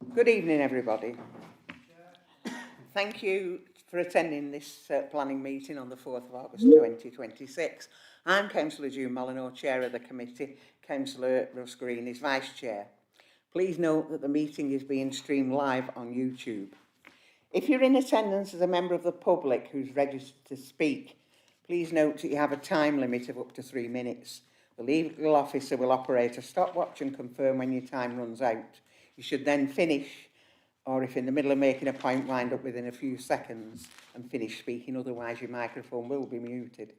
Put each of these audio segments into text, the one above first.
Good evening, everybody. Thank you for attending this planning meeting on the 4th of August 2026. I'm Councillor June Molyneux, Chair of the committee. Councillor Russ Green is Vice Chair. Please note that the meeting is being streamed live on YouTube. If you're in attendance as a member of the public who's registered to speak, please note that you have a time limit of up to 3 minutes. The legal officer will operate a stopwatch and confirm when your time runs out. You should then finish, or if in the middle of making a point, wind up within a few seconds and finish speaking, otherwise your microphone will be muted.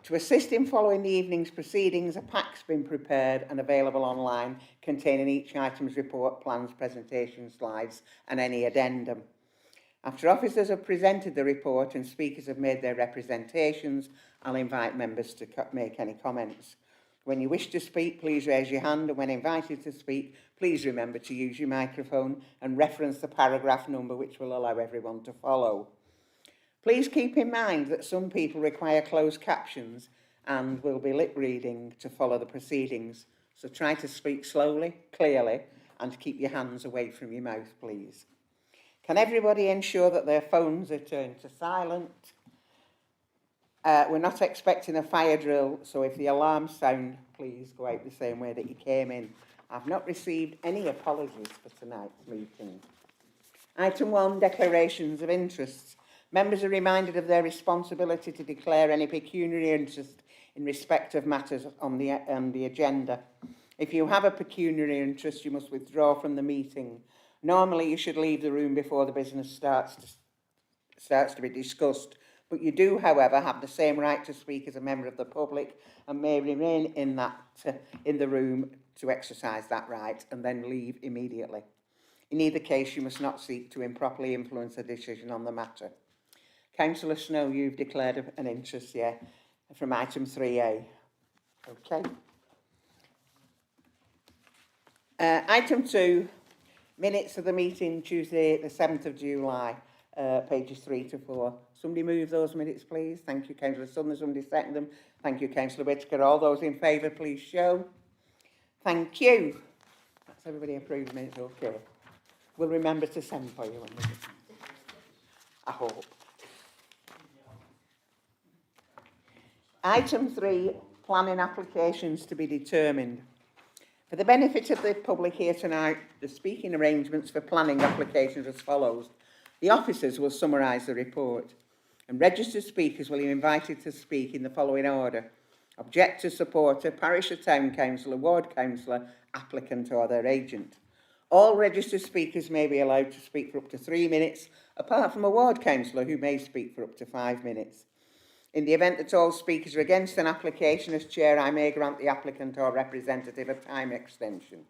To assist in following the evening's proceedings, a pack's been prepared and available online containing each item's report, plans, presentation slides and any addendum. After officers have presented the report and speakers have made their representations, I'll invite members to make any comments. When you wish to speak, please raise your hand, and when invited to speak, please remember to use your microphone and reference the paragraph number, which will allow everyone to follow. Please keep in mind that some people require closed captions and will be lip reading to follow the proceedings, so try to speak slowly, clearly, and keep your hands away from your mouth, please. Can everybody ensure that their phones are turned to silent? We're not expecting a fire drill, so if the alarms sound, please go out the same way that you came in. I've not received any apologies for tonight's meeting. Item 1, declarations of interests. Members are reminded of their responsibility to declare any pecuniary interest in respect of matters on the agenda. If you have a pecuniary interest, you must withdraw from the meeting. Normally, you should leave the room before the business starts to be discussed, but you do, however, have the same right to speak as a member of the public and may remain in the room to exercise that right and then leave immediately. In either case, you must not seek to improperly influence a decision on the matter. Councillor Snow, you've declared an interest, yeah, from item 3A. Okay. Item 2, minutes of the meeting Tuesday, the 7th of July, pages 3 to 4. Somebody move those minutes, please. Thank you, Councillor Sutherland. Somebody second them. Thank you, Councillor Whittaker. All those in favour, please show. Thank you. That's everybody approved the minutes, okay. We'll remember to send for you when we do. I hope. Item 3, planning applications to be determined. For the benefit of the public here tonight, the speaking arrangements for planning applications as follows. The officers will summarise the report, and registered speakers will be invited to speak in the following order. Objector, supporter, parish or town councillor, ward councillor, applicant or their agent. All registered speakers may be allowed to speak for up to 3 minutes, apart from a ward councillor who may speak for up to 5 minutes. In the event that all speakers are against an application, as chair, I may grant the applicant or representative a time extension.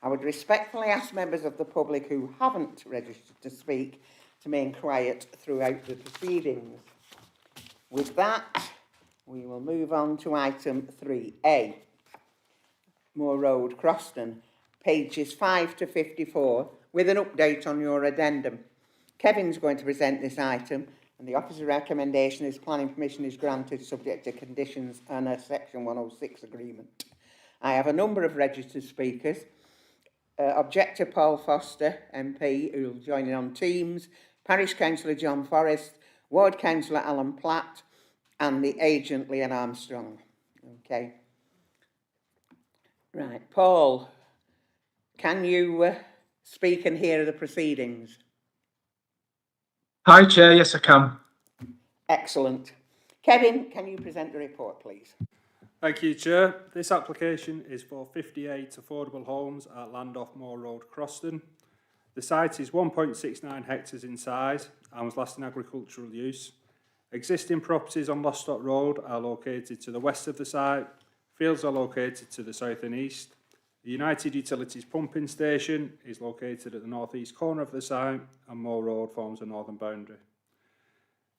I would respectfully ask members of the public who haven't registered to speak to remain quiet throughout the proceedings. With that, we will move on to item 3A. Moor Road, Croston, pages 5 to 54, with an update on your addendum. Kevin's going to present this item, and the officer's recommendation is planning permission is granted subject to conditions and a section 106 agreement. I have a number of registered speakers. Objector Paul Foster, MP, who will join in on Teams, Parish Councillor John Forrest, Ward Councillor Alan Platt, and the agent Leon Armstrong. Okay. Right, Paul, can you speak and hear the proceedings? Hi, Chair. Yes, I can. Excellent. Kevin, can you present the report, please? Thank you, Chair. This application is for 58 affordable homes at Landoff Moor Road, Croston. The site is 1.69 hectares in size and was last in agricultural use. Existing properties on Lostock Road are located to the west of the site. Fields are located to the south and east. The United Utilities pumping station is located at the northeast corner of the site, and Moor Road forms the northern boundary.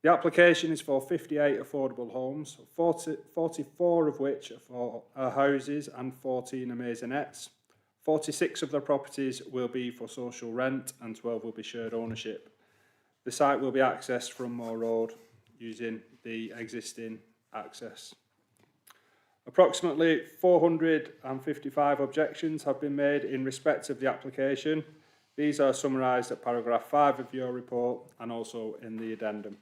The application is for 58 affordable homes, 44 of which are houses and 14 are maisonettes. 46 of the properties will be for social rent and 12 will be shared ownership. The site will be accessed from Moor Road using the existing access. Approximately 455 objections have been made in respect of the application. These are summarised at paragraph 5 of your report and also in the addendum.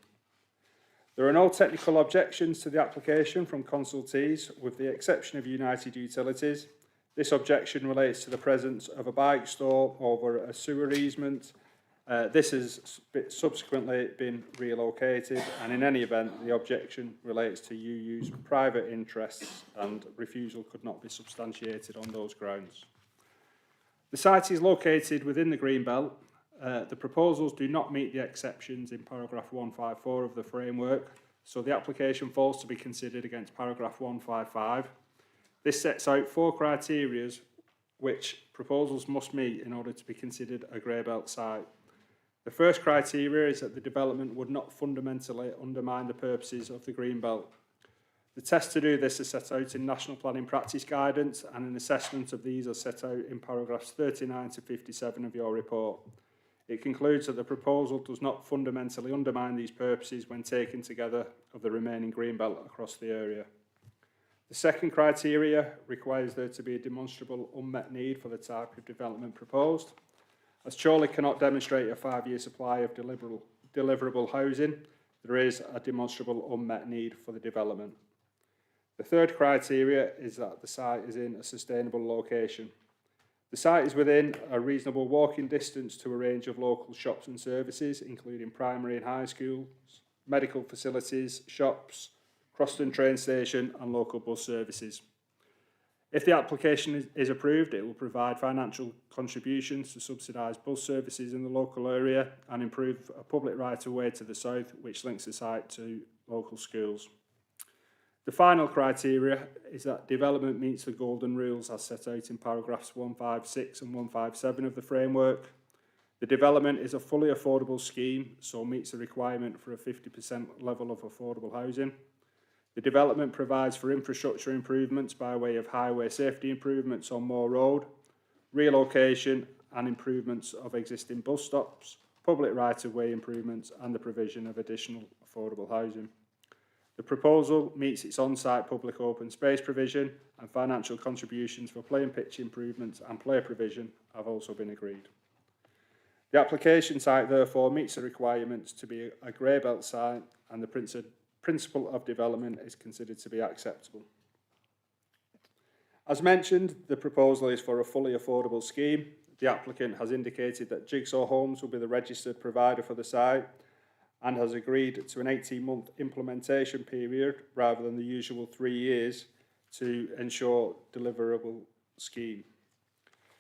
There are no technical objections to the application from consultees, with the exception of United Utilities. This objection relates to the presence of a bike store over a sewer easement. This has subsequently been relocated, and in any event, the objection relates to UU's private interests, and refusal could not be substantiated on those grounds. The site is located within the Greenbelt. The proposals do not meet the exceptions in paragraph 154 of the framework, so the application falls to be considered against paragraph 155. This sets out 4 criteria which proposals must meet in order to be considered a grey belt site. The first criteria is that the development would not fundamentally undermine the purposes of the Green Belt. The tests to do this are set out in National Planning Practice Guidance, and an assessment of these are set out in paragraphs 39 to 57 of your report. It concludes that the proposal does not fundamentally undermine these purposes when taken together of the remaining Green Belt across the area. The second criteria requires there to be a demonstrable unmet need for the type of development proposed. As Chorley cannot demonstrate a 5-year supply of deliverable housing, there is a demonstrable unmet need for the development. The third criteria is that the site is in a sustainable location. The site is within a reasonable walking distance to a range of local shops and services, including primary and high schools, medical facilities, shops, Croston train station and local bus services. If the application is approved, it will provide financial contributions to subsidise bus services in the local area and improve a public right-of-way to the south, which links the site to local schools. The final criteria is that development meets the golden rules as set out in paragraphs 156 and 157 of the framework. The development is a fully affordable scheme, so meets the requirement for a 50% level of affordable housing. The development provides for infrastructure improvements by way of highway safety improvements on Moor Road, relocation and improvements of existing bus stops, public right-of-way improvements and the provision of additional affordable housing. The proposal meets its on-site public open space provision, and financial contributions for play and pitch improvements and play provision have also been agreed. The application site therefore meets the requirements to be a grey belt site, and the principle of development is considered to be acceptable. As mentioned, the proposal is for a fully affordable scheme. The applicant has indicated that Jigsaw Homes will be the registered provider for the site and has agreed to an 18-month implementation period rather than the usual 3 years to ensure deliverable scheme.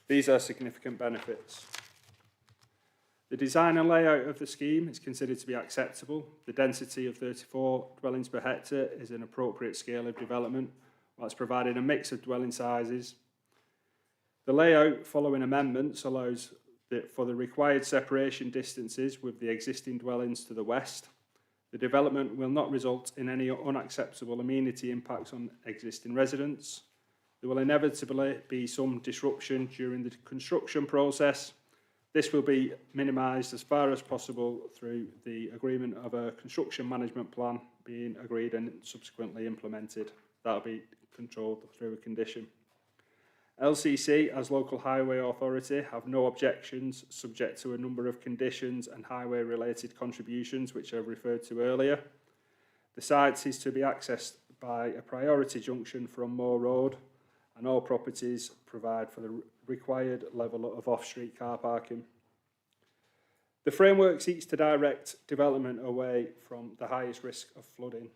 These are significant benefits. The design and layout of the scheme is considered to be acceptable. The density of 34 dwellings per hectare is an appropriate scale of development, whilst providing a mix of dwelling sizes. The layout, following amendments, allows for the required separation distances with the existing dwellings to the west. The development will not result in any unacceptable amenity impacts on existing residents. There will inevitably be some disruption during the construction process. This will be minimised as far as possible through the agreement of a construction management plan being agreed and subsequently implemented. That will be controlled through a condition. LCC, as local highway authority, have no objections subject to a number of conditions and highway related contributions which I've referred to earlier. The site is to be accessed by a priority junction from Moor Road, and all properties provide for the required level of off-street car parking. The framework seeks to direct development away from the highest risk of flooding.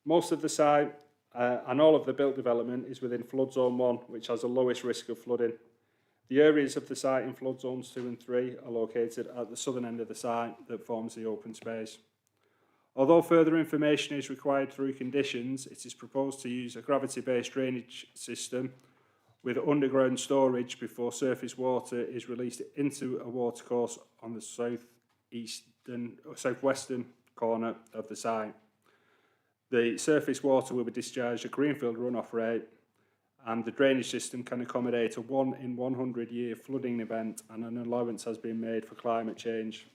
Most of the site and all of the built development is within flood zone 1, which has the lowest risk of flooding. The areas of the site in flood zones 2 and 3 are located at the southern end of the site that forms the open space. Although further information is required through conditions, it is proposed to use a gravity-based drainage system with underground storage before surface water is released into a watercourse on the southwestern corner of the site. The surface water will be discharged at Greenfield runoff rate, and the drainage system can accommodate a 1 in 100 year flooding event, and an allowance has been made for climate change.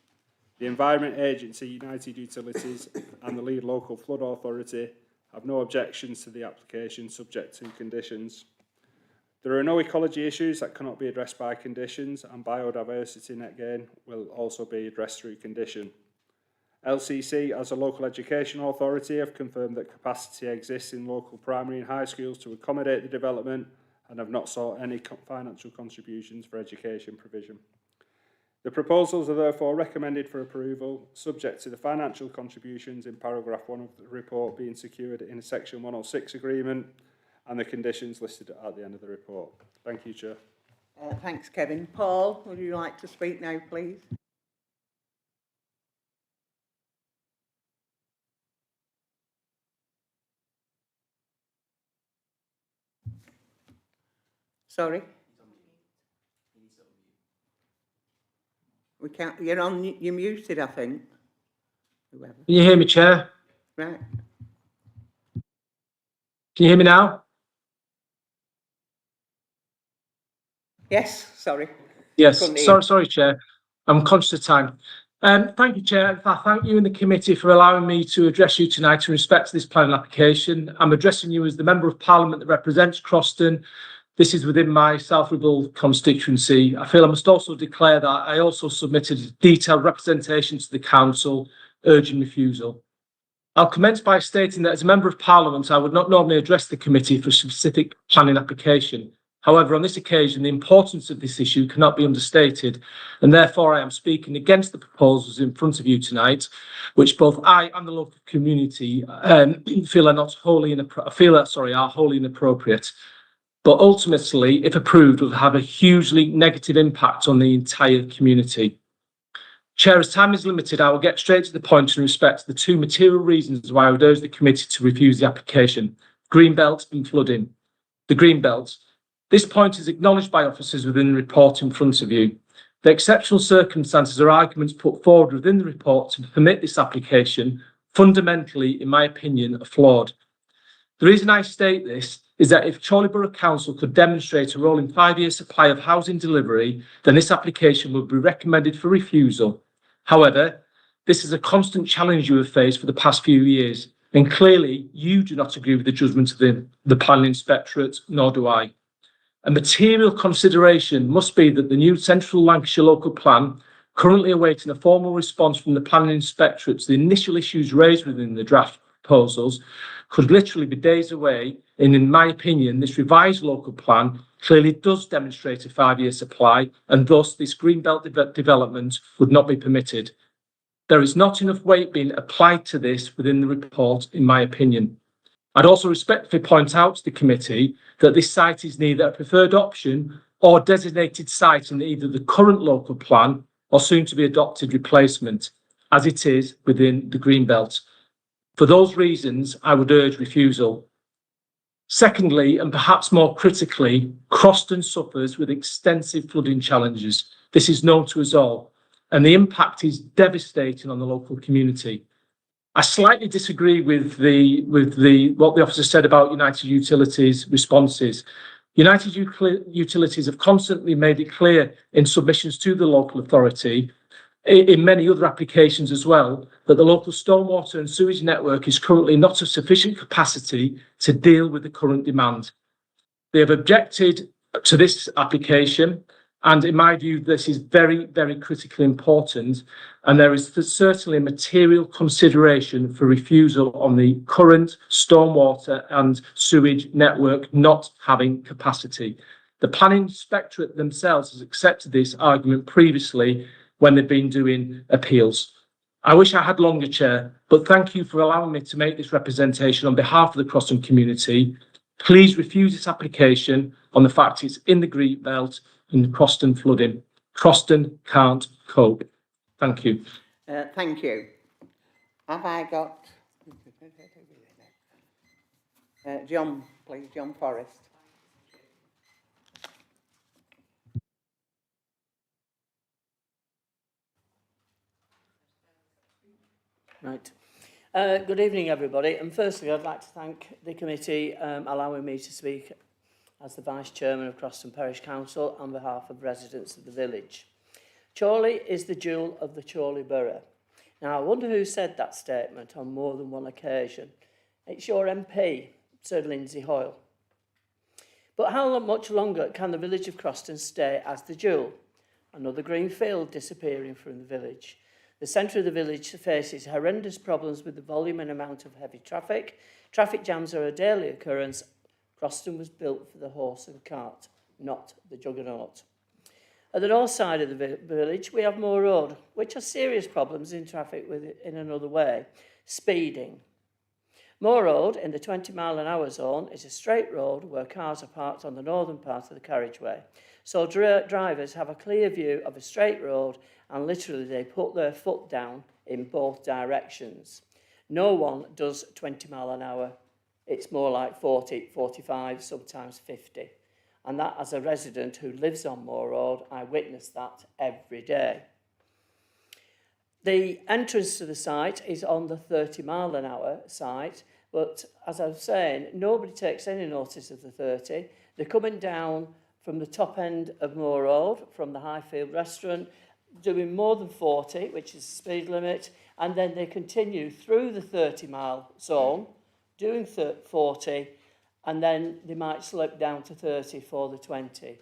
The Environment Agency, United Utilities and the lead local flood authority have no objections to the application subject to conditions. There are no ecology issues that cannot be addressed by conditions, and biodiversity net gain will also be addressed through condition. LCC, as a local education authority, have confirmed that capacity exists in local primary and high schools to accommodate the development and have not sought any financial contributions for education provision. The proposals are therefore recommended for approval, subject to the financial contributions in paragraph 1 of the report being secured in a section 106 agreement and the conditions listed at the end of the report. Thank you, Chair. Thanks, Kevin. Paul, would you like to speak now, please? Sorry? We can't, you're muted, I think. Whoever. Can you hear me, Chair? Right. Can you hear me now? Yes, sorry. Yes. Couldn't hear. Sorry, Chair. I'm conscious of time. Thank you, Chair. I thank you and the committee for allowing me to address you tonight in respect to this planning application. I'm addressing you as the Member of Parliament that represents Croston. This is within my South Ribble constituency. I feel I must also declare that I also submitted a detailed representation to the Council urging refusal. I'll commence by stating that as a Member of Parliament, I would not normally address the committee for a specific planning application. However, on this occasion, the importance of this issue cannot be understated, and therefore I am speaking against the proposals in front of you tonight, which both I and the local community feel are wholly inappropriate. But ultimately, if approved, will have a hugely negative impact on the entire community. Chair, as time is limited, I will get straight to the point in respect to the two material reasons why I would urge the committee to refuse the application: Greenbelt and flooding. The Greenbelt. This point is acknowledged by officers within the report in front of you. The exceptional circumstances or arguments put forward within the report to permit this application, fundamentally, in my opinion, are flawed. The reason I state this is that if Chorley Borough Council could demonstrate a rolling 5-year supply of housing delivery, then this application would be recommended for refusal. However, this is a constant challenge you have faced for the past few years, and clearly you do not agree with the judgment of the Planning Inspectorate, nor do I. A material consideration must be that the new Central Lancashire Local Plan, currently awaiting a formal response from the Planning Inspectorate to the initial issues raised within the draft proposals, could literally be days away, and in my opinion, this revised local plan clearly does demonstrate a 5-year supply, and thus this Greenbelt development would not be permitted. There is not enough weight being applied to this within the report, in my opinion. I'd also respectfully point out to the committee that this site is neither a preferred option or designated site in either the current local plan or soon to be adopted replacement, as it is within the Greenbelt. For those reasons, I would urge refusal. Secondly, and perhaps more critically, Croston suffers with extensive flooding challenges. This is known to us all, and the impact is devastating on the local community. I slightly disagree with what the officer said about United Utilities' responses. United Utilities have constantly made it clear in submissions to the local authority, in many other applications as well, that the local stormwater and sewage network is currently not of sufficient capacity to deal with the current demand. They have objected to this application, and in my view, this is very, very critically important, and there is certainly a material consideration for refusal on the current stormwater and sewage network not having capacity. The Planning Inspectorate themselves has accepted this argument previously when they've been doing appeals. I wish I had longer, Chair, but thank you for allowing me to make this representation on behalf of the Croston community. Please refuse this application on the fact it's in the Greenbelt and Croston flooding. Croston can't cope. Thank you. Thank you. Have I got John, please, John Forrest. Right. Good evening, everybody. And firstly, I'd like to thank the committee allowing me to speak as the Vice Chairman of Croston Parish Council on behalf of residents of the village. Chorley is the jewel of the Chorley Borough. Now, I wonder who said that statement on more than one occasion. It's your MP, Sir Lindsay Hoyle. But how much longer can the village of Croston stay as the jewel? Another green field disappearing from the village. The centre of the village faces horrendous problems with the volume and amount of heavy traffic. Traffic jams are a daily occurrence. Croston was built for the horse and cart, not the juggernaut. At the north side of the village, we have Moor Road, which has serious problems in traffic with it in another way, speeding. Moor Road, in the 20-mile-an-hour zone, is a straight road where cars are parked on the northern part of the carriageway. So drivers have a clear view of a straight road and literally they put their foot down in both directions. No one does 20 mile an hour. It's more like 40, 45, sometimes 50. And that, as a resident who lives on Moor Road, I witness that every day. The entrance to the site is on the 30-mile-an-hour site, but as I was saying, nobody takes any notice of the 30. They're coming down from the top end of Moor Road, from the Highfield restaurant, doing more than 40, which is the speed limit, and then they continue through the 30-mile zone, doing 40, and then they might slip down to 30 for the 20.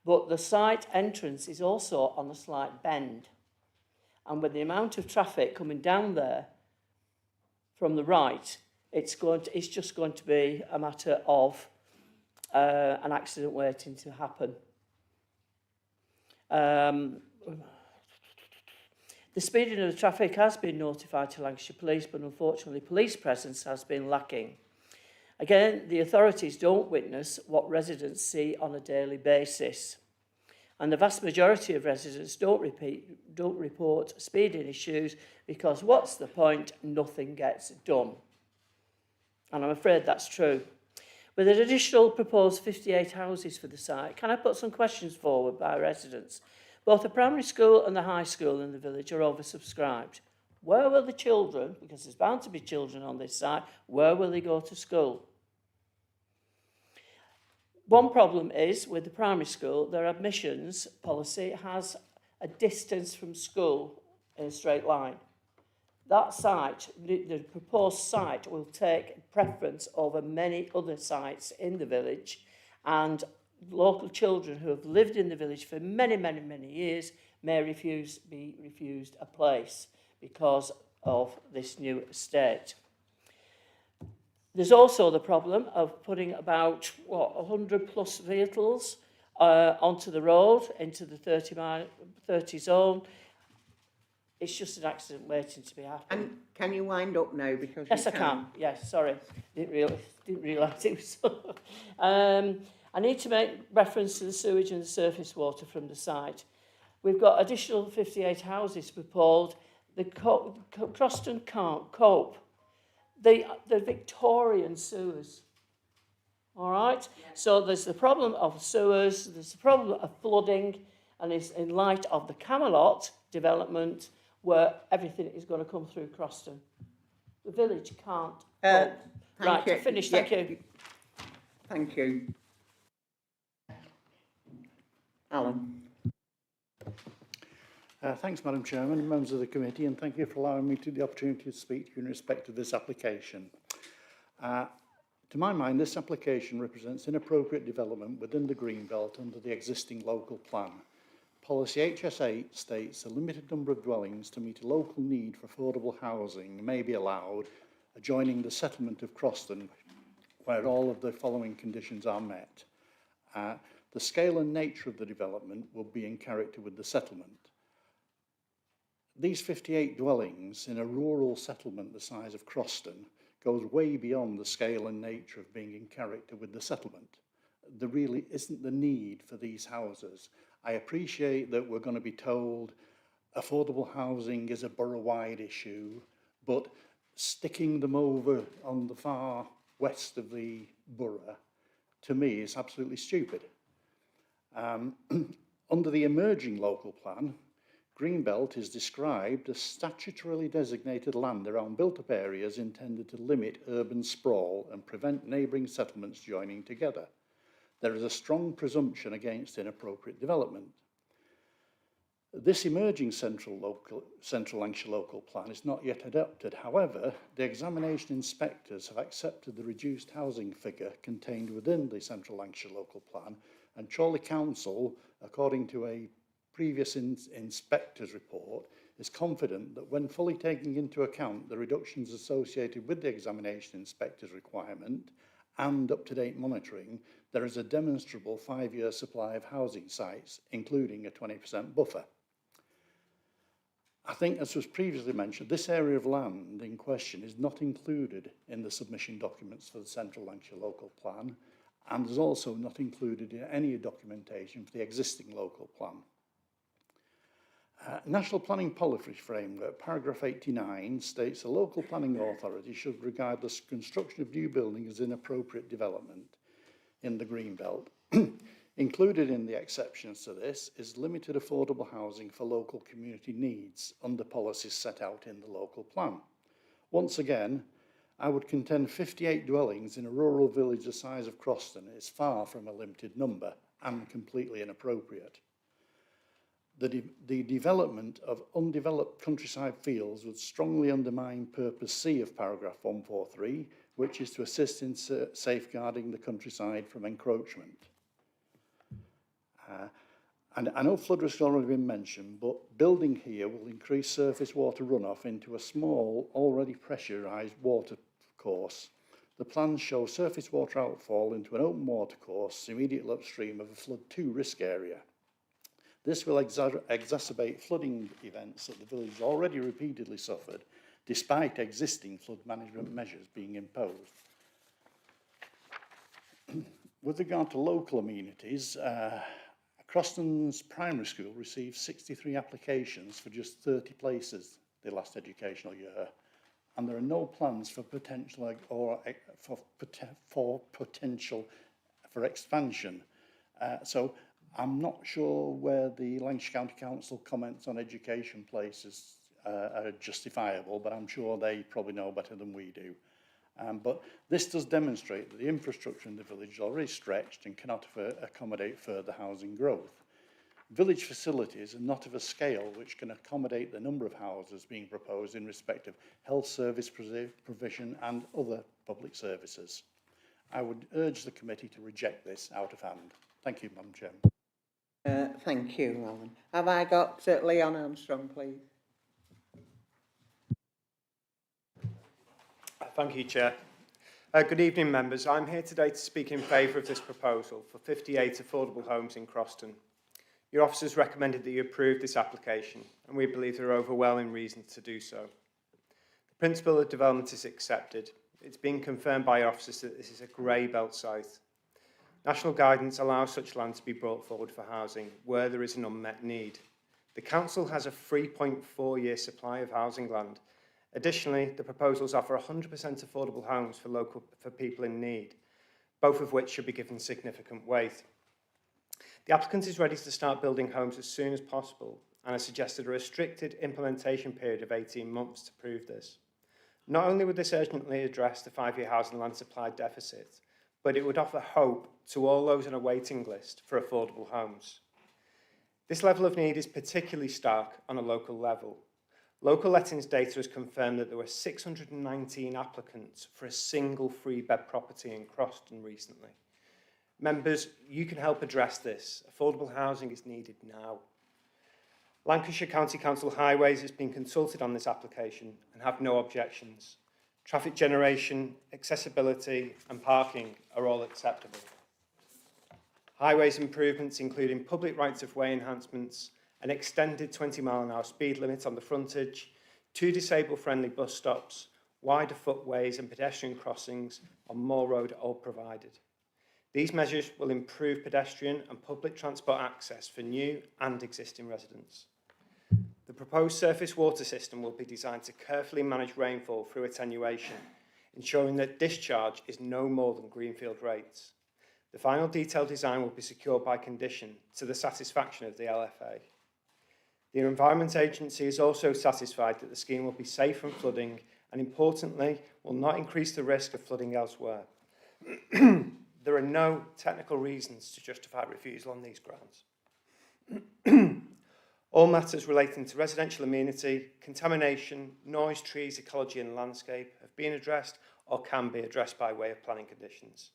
But the site entrance is also on a slight bend. And with the amount of traffic coming down there from the right, it's just going to be a matter of an accident waiting to happen. The speeding of the traffic has been notified to Lancashire Police, but unfortunately police presence has been lacking. Again, the authorities don't witness what residents see on a daily basis. And the vast majority of residents don't report speeding issues because what's the point? Nothing gets done. And I'm afraid that's true. With an additional proposed 58 houses for the site, can I put some questions forward by residents? Both the primary school and the high school in the village are oversubscribed. Where will the children, because there's bound to be children on this site, where will they go to school? One problem is with the primary school, their admissions policy has a distance from school in a straight line. That site, the proposed site, will take preference over many other sites in the village, and local children who have lived in the village for many, many, many years may be refused a place because of this new estate. There's also the problem of putting about 100 plus vehicles onto the road into the 30 zone. It's just an accident waiting to be happened. And can you wind up now? Because yes, I can. Yes, sorry, didn't realise it was. I need to make reference to the sewage and the surface water from the site. We've got additional 58 houses proposed. The Croston can't cope. The Victorian sewers. All right? Yeah. So there's the problem of sewers, there's the problem of flooding, and it's in light of the Camelot development where everything is going to come through Croston. The village can't cope. Right, you. Finished. Yeah. Thank you. Thank you. Alan. Thanks, Madam Chairman and members of the committee, and thank you for allowing me the opportunity to speak to you in respect of this application. To my mind, this application represents inappropriate development within the Greenbelt under the existing local plan. Policy HS8 states a limited number of dwellings to meet a local need for affordable housing may be allowed adjoining the settlement of Croston, where all of the following conditions are met. The scale and nature of the development will be in character with the settlement. These 58 dwellings in a rural settlement the size of Croston goes way beyond the scale and nature of being in character with the settlement. There really isn't the need for these houses. I appreciate that we're going to be told affordable housing is a borough-wide issue, but sticking them over on the far west of the borough, to me, is absolutely stupid. Under the emerging local plan, Greenbelt is described as statutorily designated land around built-up areas intended to limit urban sprawl and prevent neighbouring settlements joining together. There is a strong presumption against inappropriate development. This emerging Central Lancashire Local Plan is not yet adopted. However, the examination inspectors have accepted the reduced housing figure contained within the Central Lancashire Local Plan, and Chorley Council, according to a previous inspector's report, is confident that when fully taking into account the reductions associated with the examination inspector's requirement and up-to-date monitoring, there is a demonstrable 5-year supply of housing sites, including a 20% buffer. I think, as was previously mentioned, this area of land in question is not included in the submission documents for the Central Lancashire Local Plan, and is also not included in any documentation for the existing local plan. National Planning Policy Framework, paragraph 89, states a local planning authority should regard the construction of new buildings as inappropriate development in the Greenbelt. Included in the exceptions to this is limited affordable housing for local community needs under policies set out in the local plan. Once again, I would contend 58 dwellings in a rural village the size of Croston is far from a limited number and completely inappropriate. The development of undeveloped countryside fields would strongly undermine purpose C of paragraph 143, which is to assist in safeguarding the countryside from encroachment. And I know flood risk has already been mentioned, but building here will increase surface water runoff into a small, already pressurised water course. The plans show surface water outfall into an open water course immediately upstream of a flood 2 risk area. This will exacerbate flooding events that the village already repeatedly suffered, despite existing flood management measures being imposed. With regard to local amenities, Croston's primary school received 63 applications for just 30 places the last educational year, and there are no plans for potential for expansion. So I'm not sure where the Lancashire County Council comments on education places are justifiable, but I'm sure they probably know better than we do. But this does demonstrate that the infrastructure in the village is already stretched and cannot accommodate further housing growth. Village facilities are not of a scale which can accommodate the number of houses being proposed in respect of health service provision and other public services. I would urge the committee to reject this out of hand. Thank you, Madam Chairman. Thank you, Alan. Have I got Leon Armstrong, please? Thank you, Chair. Good evening, members. I'm here today to speak in favour of this proposal for 58 affordable homes in Croston. Your officers recommended that you approve this application, and we believe there are overwhelming reasons to do so. The principle of development is accepted. It's been confirmed by your officers that this is a grey belt site. National guidance allows such land to be brought forward for housing where there is an unmet need. The council has a 3.4-year supply of housing land. Additionally, the proposals offer 100% affordable homes for people in need, both of which should be given significant weight. The applicant is ready to start building homes as soon as possible and has suggested a restricted implementation period of 18 months to prove this. Not only would this urgently address the 5-year housing land supply deficit, but it would offer hope to all those on a waiting list for affordable homes. This level of need is particularly stark on a local level. Local lettings data has confirmed that there were 619 applicants for a single 3-bed property in Croston recently. Members, you can help address this. Affordable housing is needed now. Lancashire County Council Highways has been consulted on this application and have no objections. Traffic generation, accessibility and parking are all acceptable. Highways improvements including public rights-of-way enhancements, an extended 20-mile-an-hour speed limit on the frontage, 2 disabled-friendly bus stops, wider footways and pedestrian crossings on Moor Road are all provided. These measures will improve pedestrian and public transport access for new and existing residents. The proposed surface water system will be designed to carefully manage rainfall through attenuation, ensuring that discharge is no more than greenfield rates. The final detailed design will be secured by condition to the satisfaction of the LFA. The Environment Agency is also satisfied that the scheme will be safe from flooding and, importantly, will not increase the risk of flooding elsewhere. There are no technical reasons to justify refusal on these grounds. All matters relating to residential amenity, contamination, noise, trees, ecology and landscape have been addressed or can be addressed by way of planning conditions.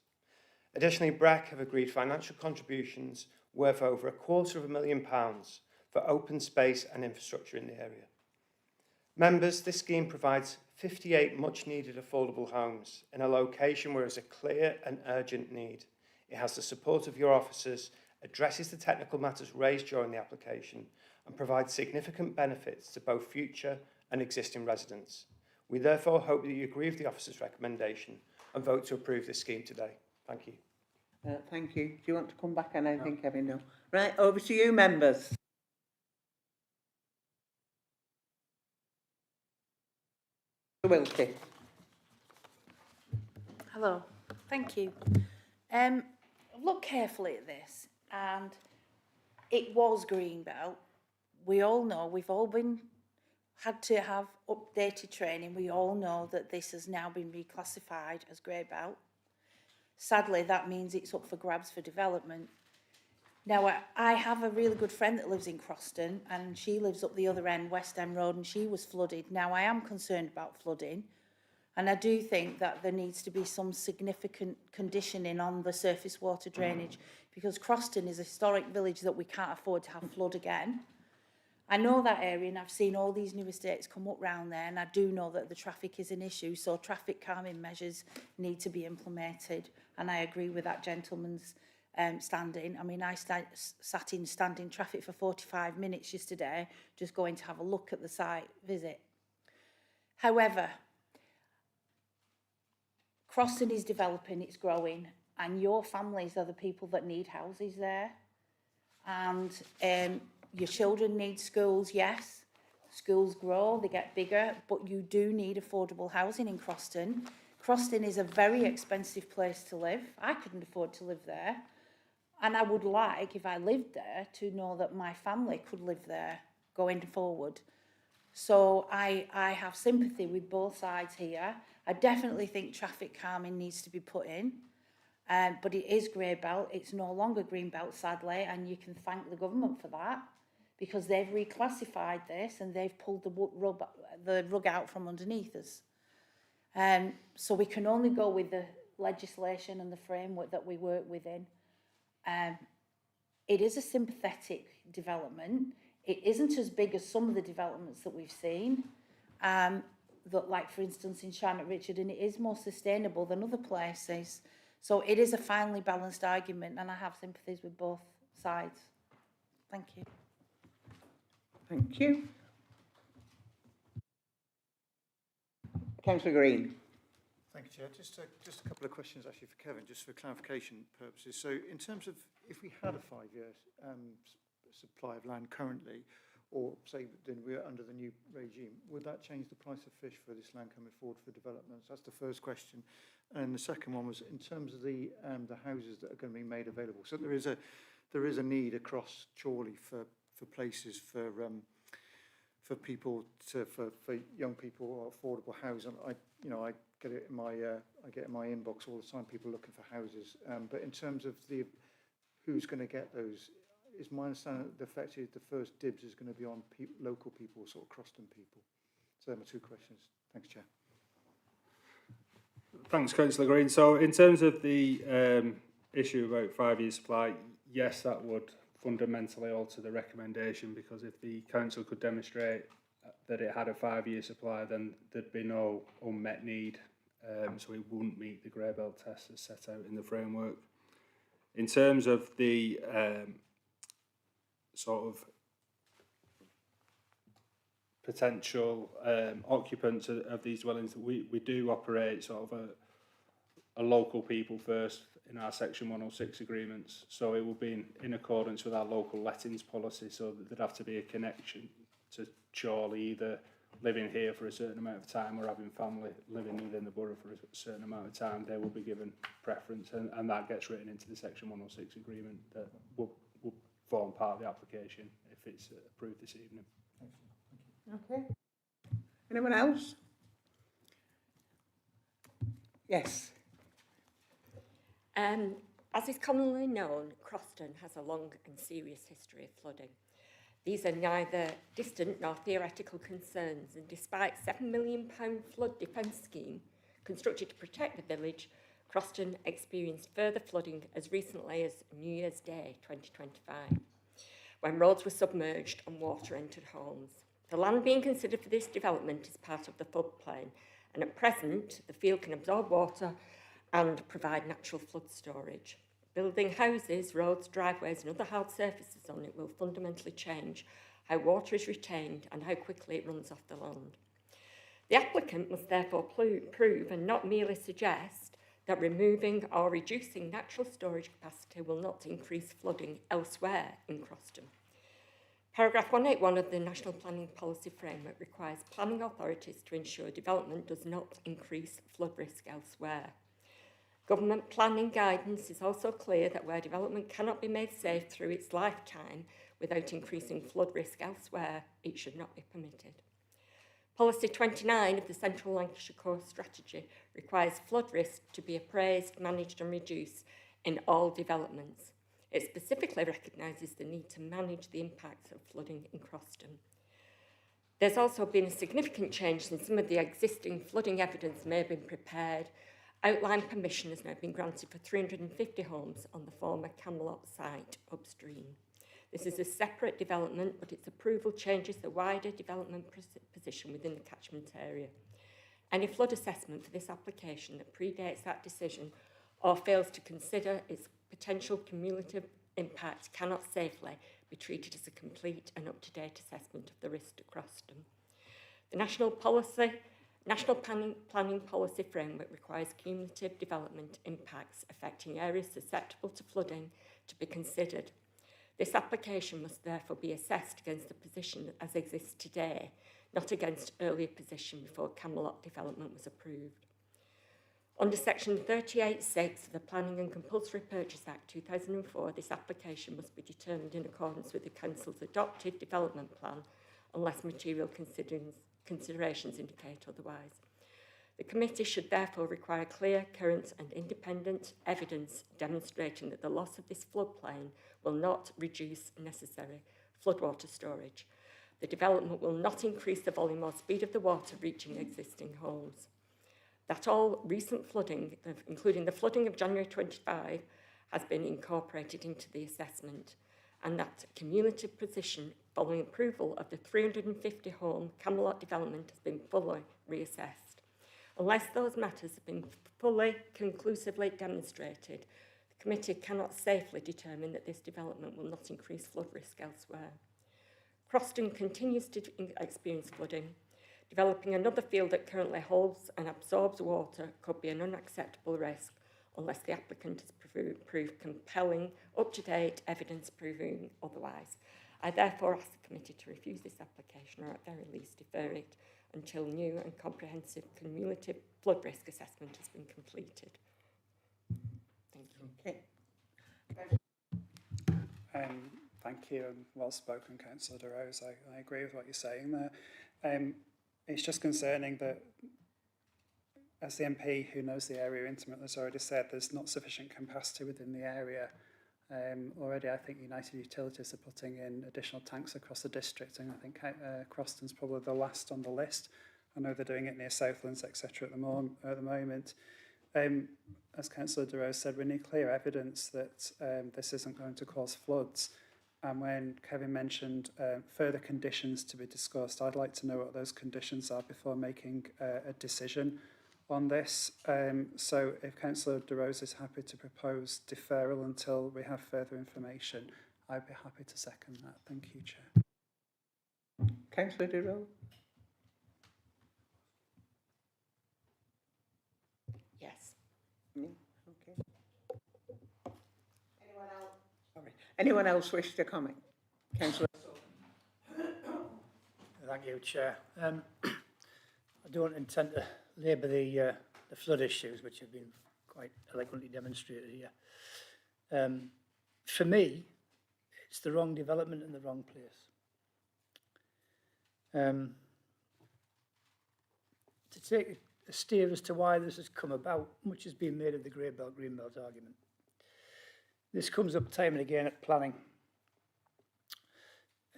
Additionally, BREC have agreed financial contributions worth over £250,000 for open space and infrastructure in the area. Members, this scheme provides 58 much-needed affordable homes in a location where there is a clear and urgent need. It has the support of your officers, addresses the technical matters raised during the application, and provides significant benefits to both future and existing residents. We therefore hope that you agree with the officers' recommendation and vote to approve this scheme today. Thank you. Thank you. Do you want to come back on anything, Kevin? No. Right, over to you, members. Wilkie. Hello, thank you. Look carefully at this, and it was Greenbelt. We all know, we've all had to have updated training. We all know that this has now been reclassified as Greybelt. Sadly, that means it's up for grabs for development. Now, I have a really good friend that lives in Croston, and she lives up the other end, West End Road, and she was flooded. Now, I am concerned about flooding, and I do think that there needs to be some significant conditioning on the surface water drainage, because Croston is a historic village that we can't afford to have flood again. I know that area, and I've seen all these new estates come up round there, and I do know that the traffic is an issue, so traffic calming measures need to be implemented, and I agree with that gentleman's standing. I mean, I sat in standing traffic for 45 minutes yesterday, just going to have a look at the site visit. However, Croston is developing, it's growing, and your families are the people that need houses there. And your children need schools, yes. Schools grow, they get bigger, but you do need affordable housing in Croston. Croston is a very expensive place to live. I couldn't afford to live there. And I would like, if I lived there, to know that my family could live there going forward. So I have sympathy with both sides here. I definitely think traffic calming needs to be put in. But it is Greybelt, it's no longer Greenbelt, sadly, and you can thank the government for that, because they've reclassified this and they've pulled the rug out from underneath us. So we can only go with the legislation and the framework that we work within. It is a sympathetic development. It isn't as big as some of the developments that we've seen, that, like, for instance, in Sharnock Richard, and it is more sustainable than other places. So it is a finely balanced argument, and I have sympathies with both sides. Thank you. Thank you. Councillor Green. Thank you, Chair. Just a couple of questions actually for Kevin, just for clarification purposes. So in terms of if we had a 5-year supply of land currently, or say then we're under the new regime, would that change the price of fish for this land coming forward for developments? That's the first question. And the second one was in terms of the houses that are going to be made available. So there is a need across Chorley for places for people for young people or affordable housing. I get it in my inbox all the time. People looking for houses. But in terms of who's going to get those, is my understanding that effectively the first dibs is going to be on local people, sort of Croston people. So they're my two questions. Thanks, Chair. Thanks, Councillor Green. So in terms of the issue about 5-year supply, yes, that would fundamentally alter the recommendation, because if the council could demonstrate that it had a 5-year supply, then there'd be no unmet need, so it wouldn't meet the Greybelt test as set out in the framework. In terms of the sort of potential occupants of these dwellings, we do operate sort of a local people first in our Section 106 agreements, so it will be in accordance with our local lettings policy, so that there'd have to be a connection to Chorley, either living here for a certain amount of time or having family living within the borough for a certain amount of time. They will be given preference, and that gets written into the Section 106 agreement that will form part of the application if it's approved this evening. Okay. Anyone else? Yes. As is commonly known, Croston has a long and serious history of flooding. These are neither distant nor theoretical concerns, and despite £7 million flood defence scheme constructed to protect the village, Croston experienced further flooding as recently as New Year's Day 2025, when roads were submerged and water entered homes. The land being considered for this development is part of the floodplain, and at present, the field can absorb water and provide natural flood storage. Building houses, roads, driveways and other hard surfaces on it will fundamentally change how water is retained and how quickly it runs off the land. The applicant must therefore prove and not merely suggest that removing or reducing natural storage capacity will not increase flooding elsewhere in Croston. Paragraph 181 of the National Planning Policy Framework requires planning authorities to ensure development does not increase flood risk elsewhere. Government planning guidance is also clear that where development cannot be made safe through its lifetime without increasing flood risk elsewhere, it should not be permitted. Policy 29 of the Central Lancashire Core Strategy requires flood risk to be appraised, managed and reduced in all developments. It specifically recognises the need to manage the impacts of flooding in Croston. There's also been a significant change since some of the existing flooding evidence may have been prepared. Outline permission has now been granted for 350 homes on the former Camelot site upstream. This is a separate development, but its approval changes the wider development position within the catchment area. Any flood assessment for this application that predates that decision or fails to consider its potential cumulative impact cannot safely be treated as a complete and up-to-date assessment of the risk to Croston. The National Planning Policy Framework requires cumulative development impacts affecting areas susceptible to flooding to be considered. This application must therefore be assessed against the position as exists today, not against earlier position before Camelot development was approved. Under Section 38(6) of the Planning and Compulsory Purchase Act 2004, this application must be determined in accordance with the Council's adopted development plan unless material considerations indicate otherwise. The committee should therefore require clear, current and independent evidence demonstrating that the loss of this floodplain will not reduce necessary floodwater storage. The development will not increase the volume or speed of the water reaching existing homes. That all recent flooding, including the flooding of January 25, has been incorporated into the assessment, and that cumulative position following approval of the 350 home Camelot development has been fully reassessed. Unless those matters have been fully, conclusively demonstrated, the committee cannot safely determine that this development will not increase flood risk elsewhere. Croston continues to experience flooding. Developing another field that currently holds and absorbs water could be an unacceptable risk unless the applicant has proved compelling, up-to-date evidence proving otherwise. I therefore ask the committee to refuse this application or at very least defer it until new and comprehensive cumulative flood risk assessment has been completed. Thank you. Okay. Thank you, and well spoken, Councillor De Rose. I agree with what you're saying there. It's just concerning that, as the MP who knows the area intimately has already said, there's not sufficient capacity within the area. Already, I think United Utilities are putting in additional tanks across the district, and I think Croston's probably the last on the list. I know they're doing it near Southlands, etc. at the moment. As Councillor De Rose said, we need clear evidence that this isn't going to cause floods. And when Kevin mentioned further conditions to be discussed, I'd like to know what those conditions are before making a decision on this. So if Councillor De Rose is happy to propose deferral until we have further information, I'd be happy to second that. Thank you, Chair. Councillor De Rose? Yes. Yeah, okay. Anyone else wish to comment? Councillor? Thank you, Chair. I don't intend to labour the flood issues, which have been quite eloquently demonstrated here. For me, it's the wrong development in the wrong place. To take a steer as to why this has come about, much has been made of the Greenbelt argument. This comes up time and again at planning.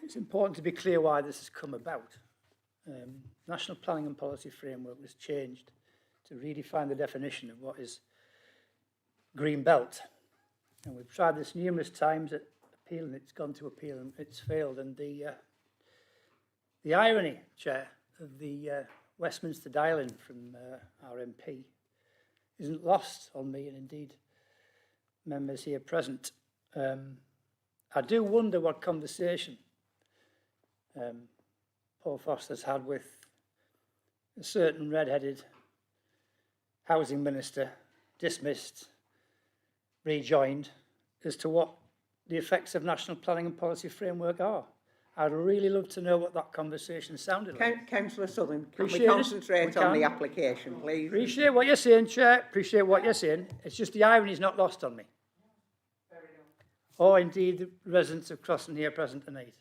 it's important to be clear why this has come about. National Planning and Policy Framework was changed to redefine the definition of what is green belt. And we've tried this numerous times at appeal, and it's gone to appeal and it's failed. And the irony, Chair, of the Westminster dial-in from our MP isn't lost on me, and indeed members here present. I do wonder what conversation Paul Foster's had with a certain red-headed housing minister, dismissed, rejoined, as to what the effects of National Planning and Policy Framework are. I'd really love to know what that conversation sounded like. Councillor Southern, can we Appreciate it. concentrate We on the can. application, please? Appreciate what you're saying, Chair. Appreciate what you're saying. It's just the irony's not lost on me. Or indeed the residents of Croston here present tonight.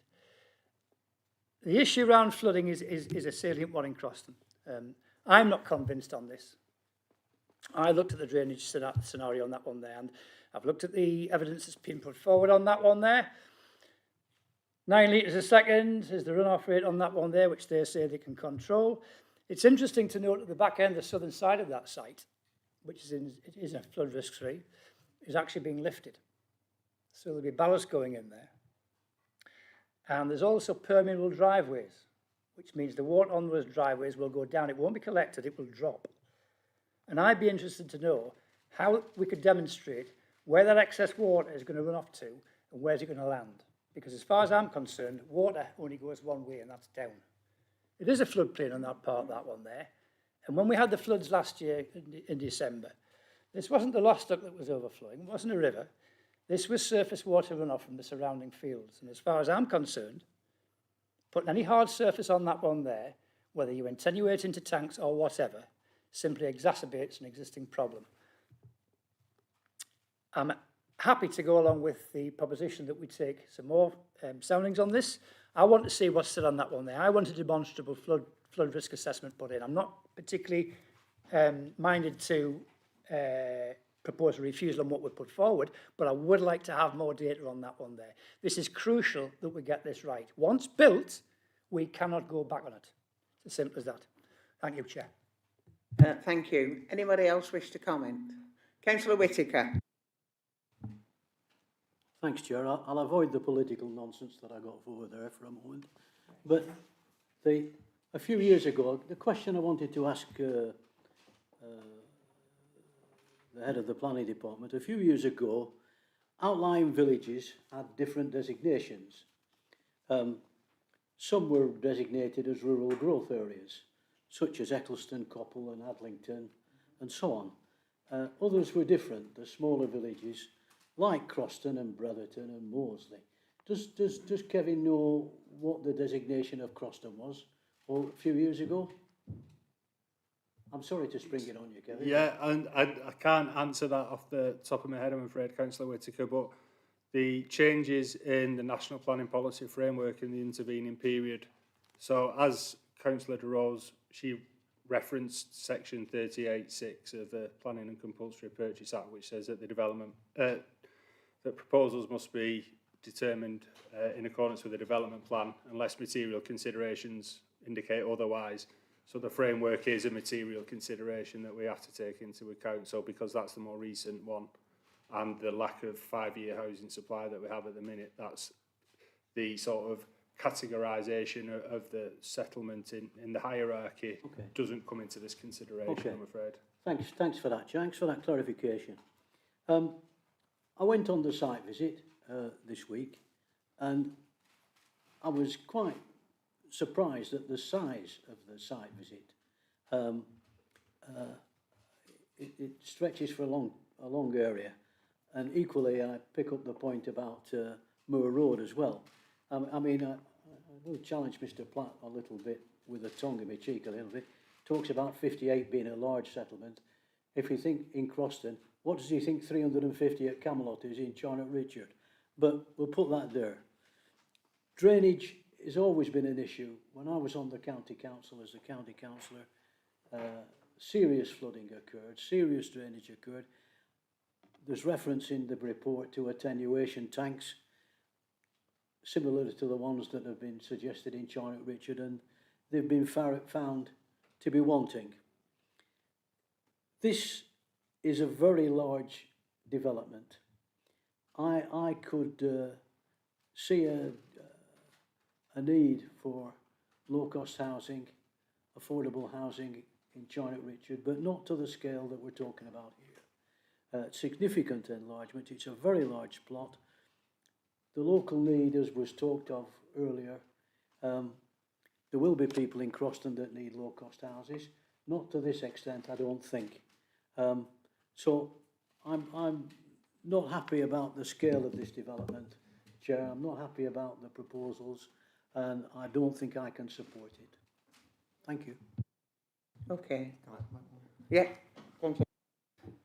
The issue around flooding is a salient one in Croston. I'm not convinced on this. I looked at the drainage scenario on that one there, and I've looked at the evidence that's been put forward on that one there. 9 litres a second is the runoff rate on that one there, which they say they can control. It's interesting to note at the back end, the southern side of that site, which is a flood risk free, is actually being lifted. So there'll be ballast going in there. And there's also permeable driveways, which means the water on those driveways will go down. It won't be collected, it will drop. And I'd be interested to know how we could demonstrate where that excess water is going to run off to and where's it going to land. Because as far as I'm concerned, water only goes one way, and that's down. It is a floodplain on that part, that one there. And when we had the floods last year in December, this wasn't the Lostock that was overflowing, it wasn't a river. This was surface water runoff from the surrounding fields. And as far as I'm concerned, putting any hard surface on that one there, whether you attenuate into tanks or whatever, simply exacerbates an existing problem. I'm happy to go along with the proposition that we take some more soundings on this. I want to see what's still on that one there. I want a demonstrable flood risk assessment put in. I'm not particularly minded to propose a refusal on what we put forward, but I would like to have more data on that one there. This is crucial that we get this right. Once built, we cannot go back on it. It's as simple as that. Thank you, Chair. Thank you. Anybody else wish to comment? Councillor Whittaker. Thanks, Chair. I'll avoid the political nonsense that I got over there for a moment. But a few years ago, the question I wanted to ask the head of the planning department, a few years ago, outlying villages had different designations. Some were designated as rural growth areas, such as Eccleston, Coppell and Adlington, and so on. Others were different, the smaller villages, like Croston and Bretherton and Moorsley. Does Kevin know what the designation of Croston was a few years ago? I'm sorry to spring it on you, Kevin. Yeah, and I can't answer that off the top of my head, I'm afraid, Councillor Whittaker, but the changes in the National Planning Policy Framework in the intervening period. So as Councillor De Rose, she referenced section 38(6) of the Planning and Compulsory Purchase Act, which says that the development, that proposals must be determined in accordance with the development plan unless material considerations indicate otherwise. So the framework is a material consideration that we have to take into account. So because that's the more recent one and the lack of 5-year housing supply that we have at the minute, that's the sort of categorisation of the settlement in the hierarchy doesn't come into this consideration, I'm afraid. Thanks for that, Jack. Thanks for that clarification. I went on the site visit this week, and I was quite surprised at the size of the site visit. It stretches for a long area, and equally I pick up the point about Moor Road as well. I mean, I will challenge Mr. Platt a little bit with a tongue in my cheek a little bit. Talks about 58 being a large settlement. If you think in Croston, what does he think 350 at Camelot is in Charnock Richard? But we'll put that there. Drainage has always been an issue. When I was on the county council as a county councillor, serious flooding occurred, serious drainage occurred. There's reference in the report to attenuation tanks. similar to the ones that have been suggested in Charnock Richard, and they've been found to be wanting. This is a very large development. I could see a need for low-cost housing, affordable housing in Charnock Richard, but not to the scale that we're talking about here. Significant enlargement. It's a very large plot. The local need, as was talked of earlier, there will be people in Croston that need low-cost houses. Not to this extent, I don't think. So I'm not happy about the scale of this development, Chair. I'm not happy about the proposals, and I don't think I can support it. Thank you. Okay. Yeah. Thank you.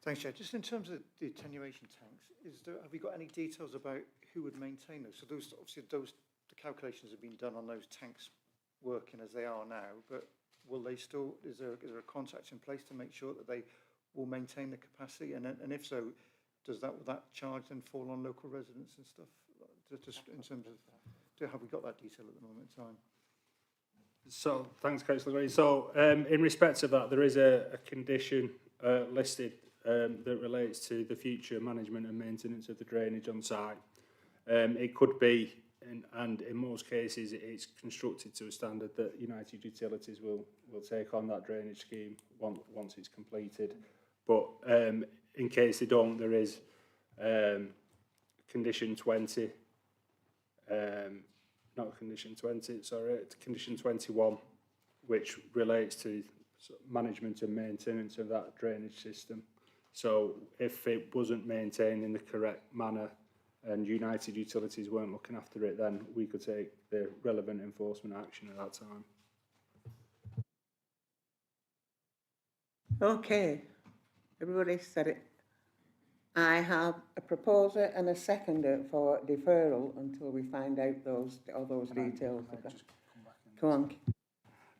Thanks, Chair. Just in terms of the attenuation tanks, have we got any details about who would maintain those? So those, obviously, the calculations have been done on those tanks working as they are now, but will they still, is there a contract in place to make sure that they will maintain the capacity? And if so, will that charge then fall on local residents and stuff? Just in terms of, have we got that detail at the moment in time? So, thanks, Councillor Green. So, in respect of that, there is a condition listed that relates to the future management and maintenance of the drainage on site. It could be, and in most cases, it's constructed to a standard that United Utilities will take on that drainage scheme once it's completed. But in case they don't, there is condition 20, not condition 20, sorry, it's condition 21, which relates to management and maintenance of that drainage system. So if it wasn't maintained in the correct manner and United Utilities weren't looking after it, then we could take the relevant enforcement action at that time. Okay. Everybody said it. I have a proposer and a seconder for deferral until we find out all those details. Come on.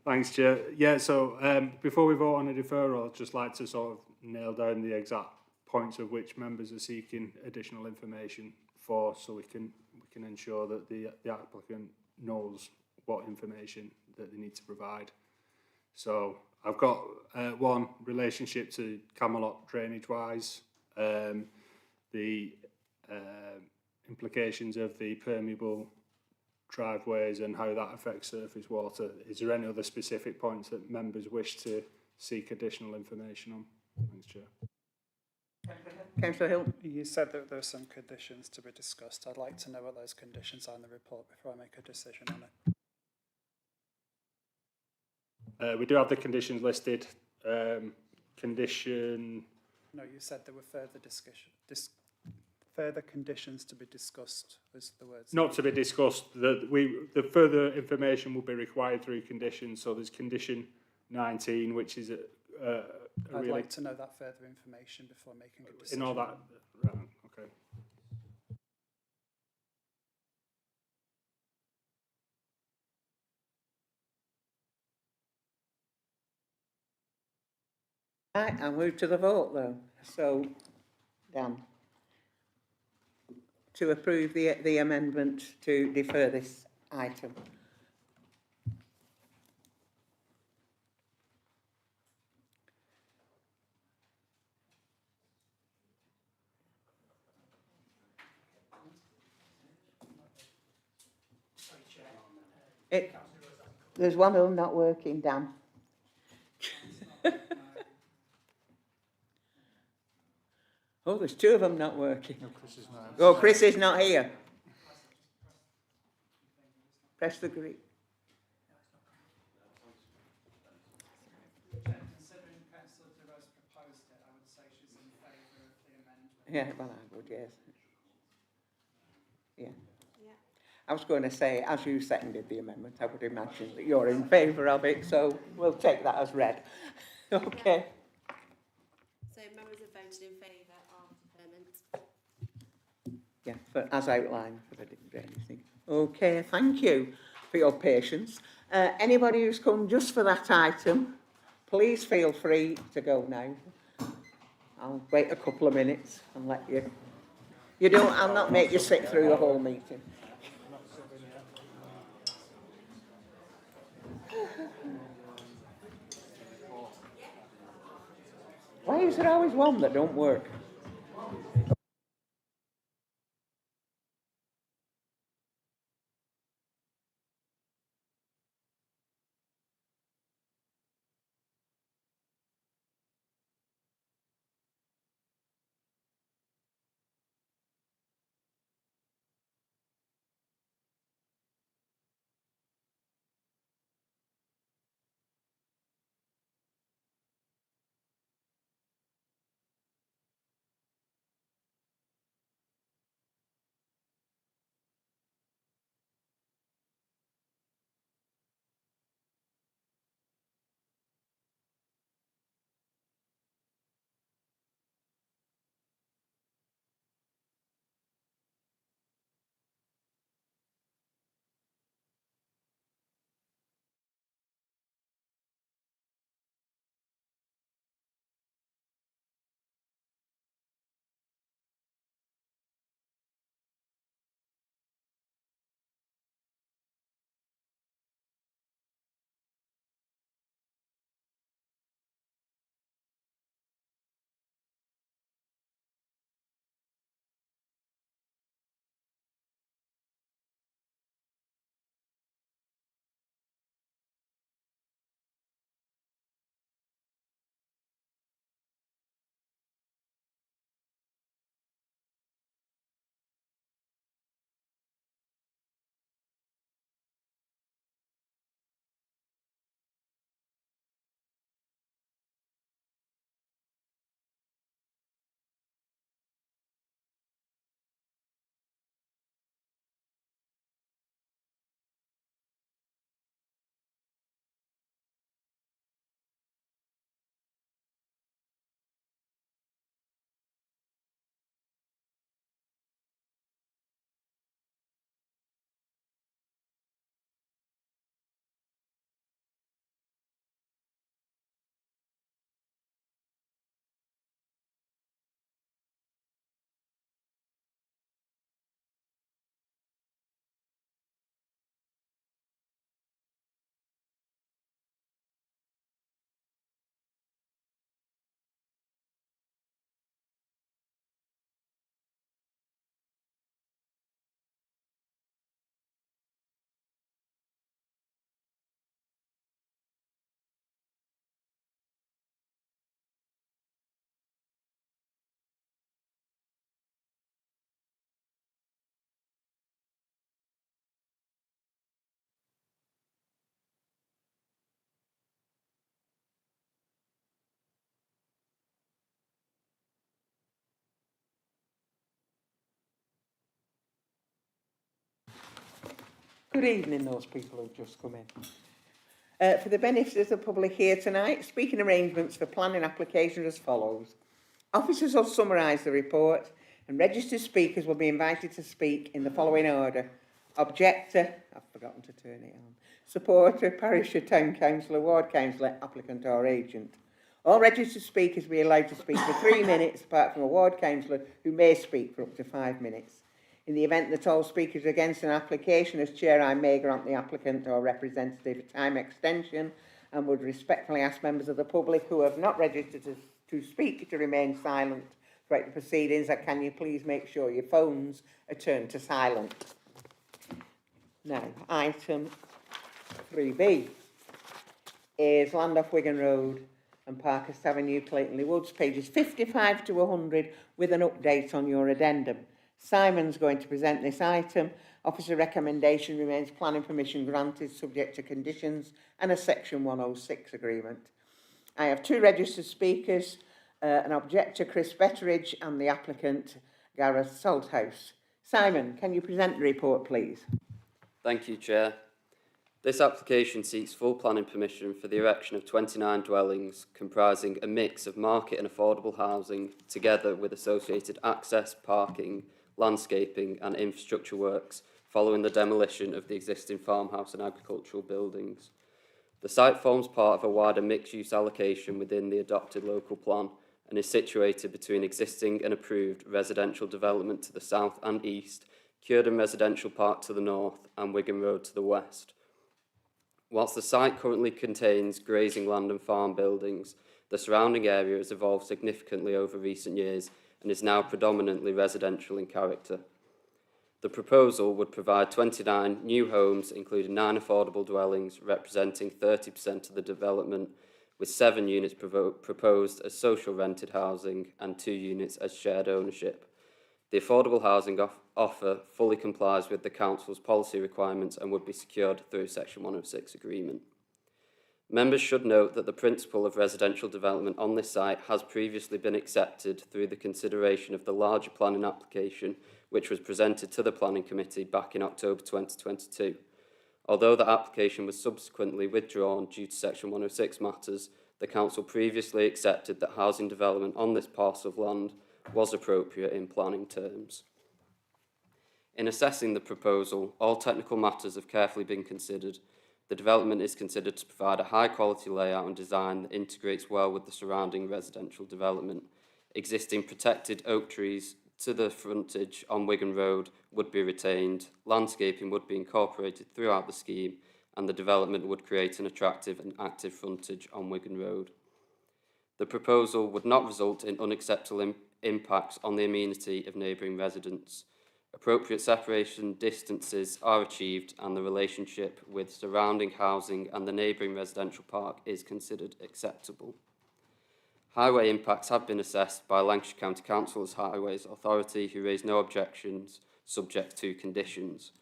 Thanks, Chair. Yeah, so before we vote on a deferral, I'd just like to sort of nail down the exact points of which members are seeking additional information for, so we can ensure that the applicant knows what information that they need to provide. So I've got one, relationship to Camelot drainage-wise, the implications of the permeable driveways and how that affects surface water. Is there any other specific points that members wish to seek additional information on? Thanks, Chair. Councillor Hill. You said that there are some conditions to be discussed. I'd like to know what those conditions are in the report before I make a decision on it. We do have the conditions listed. Condition... No, you said there were further further conditions to be discussed, was the words. Not to be discussed. The further information will be required through conditions. So there's condition 19, which is I'd like to know that further information before making a decision. In all that, right, okay. Right, I'll move to the vote though. So, Dan, to approve the amendment to defer this item. There's one of them not working, Dan. Oh, there's two of them not working. No, Chris is not. Oh, Chris is not here. Press the green. Considering Councillor Duro's proposed it, I would say she's in favour of the amendment. Yeah, well, I would, yes. Yeah. I was going to say, as you seconded the amendment, I would imagine that you're in favour of it, so we'll take that as read. Okay. So members have voted in favour of deferment. Yeah, as outlined for the drainage thing. Okay, thank you for your patience. Anybody who's come just for that item, please feel free to go now. I'll wait a couple of minutes and let you. I'll not make you sit through the whole meeting. is there always one that don't work? Good evening, those people who've just come in. For the benefit of the public here tonight, speaking arrangements for planning applications as follows. Officers will summarise the report and registered speakers will be invited to speak in the following order. Objector, I've forgotten to turn it on. Supporter, parish or town councillor, ward councillor, applicant or agent. All registered speakers will be allowed to speak for 3 minutes, apart from a ward councillor who may speak for up to 5 minutes. In the event that all speakers are against an application, as chair, I may grant the applicant or representative a time extension and would respectfully ask members of the public who have not registered to speak to remain silent throughout the proceedings. And can you please make sure your phones are turned to silent? Now, item 3B is Land off Wigan Road and Parkhurst Avenue, Claytonley Woods, pages 55 to 100, with an update on your addendum. Simon's going to present this item. Officer recommendation remains planning permission granted subject to conditions and a section 106 agreement. I have 2 registered speakers, an objector, Chris Betteridge, and the applicant, Gareth Salthouse. Simon, can you present the report, please? Thank you, Chair. This application seeks full planning permission for the erection of 29 dwellings comprising a mix of market and affordable housing together with associated access, parking, landscaping and infrastructure works following the demolition of the existing farmhouse and agricultural buildings. The site forms part of a wider mixed-use allocation within the adopted local plan and is situated between existing and approved residential development to the south and east, Curedon Residential Park to the north and Wigan Road to the west. Whilst the site currently contains grazing land and farm buildings, the surrounding area has evolved significantly over recent years and is now predominantly residential in character. The proposal would provide 29 new homes, including 9 affordable dwellings, representing 30% of the development, with 7 units proposed as social rented housing and 2 units as shared ownership. The affordable housing offer fully complies with the Council's policy requirements and would be secured through Section 106 agreement. Members should note that the principle of residential development on this site has previously been accepted through the consideration of the larger planning application, which was presented to the Planning Committee back in October 2022. Although the application was subsequently withdrawn due to Section 106 matters, the Council previously accepted that housing development on this parcel of land was appropriate in planning terms. In assessing the proposal, all technical matters have carefully been considered. The development is considered to provide a high-quality layout and design that integrates well with the surrounding residential development. Existing protected oak trees to the frontage on Wigan Road would be retained, landscaping would be incorporated throughout the scheme, and the development would create an attractive and active frontage on Wigan Road. The proposal would not result in unacceptable impacts on the amenity of neighbouring residents. Appropriate separation distances are achieved and the relationship with surrounding housing and the neighbouring residential park is considered acceptable. Highway impacts have been assessed by Lancashire County Council's Highways Authority, who raised no objections subject to conditions.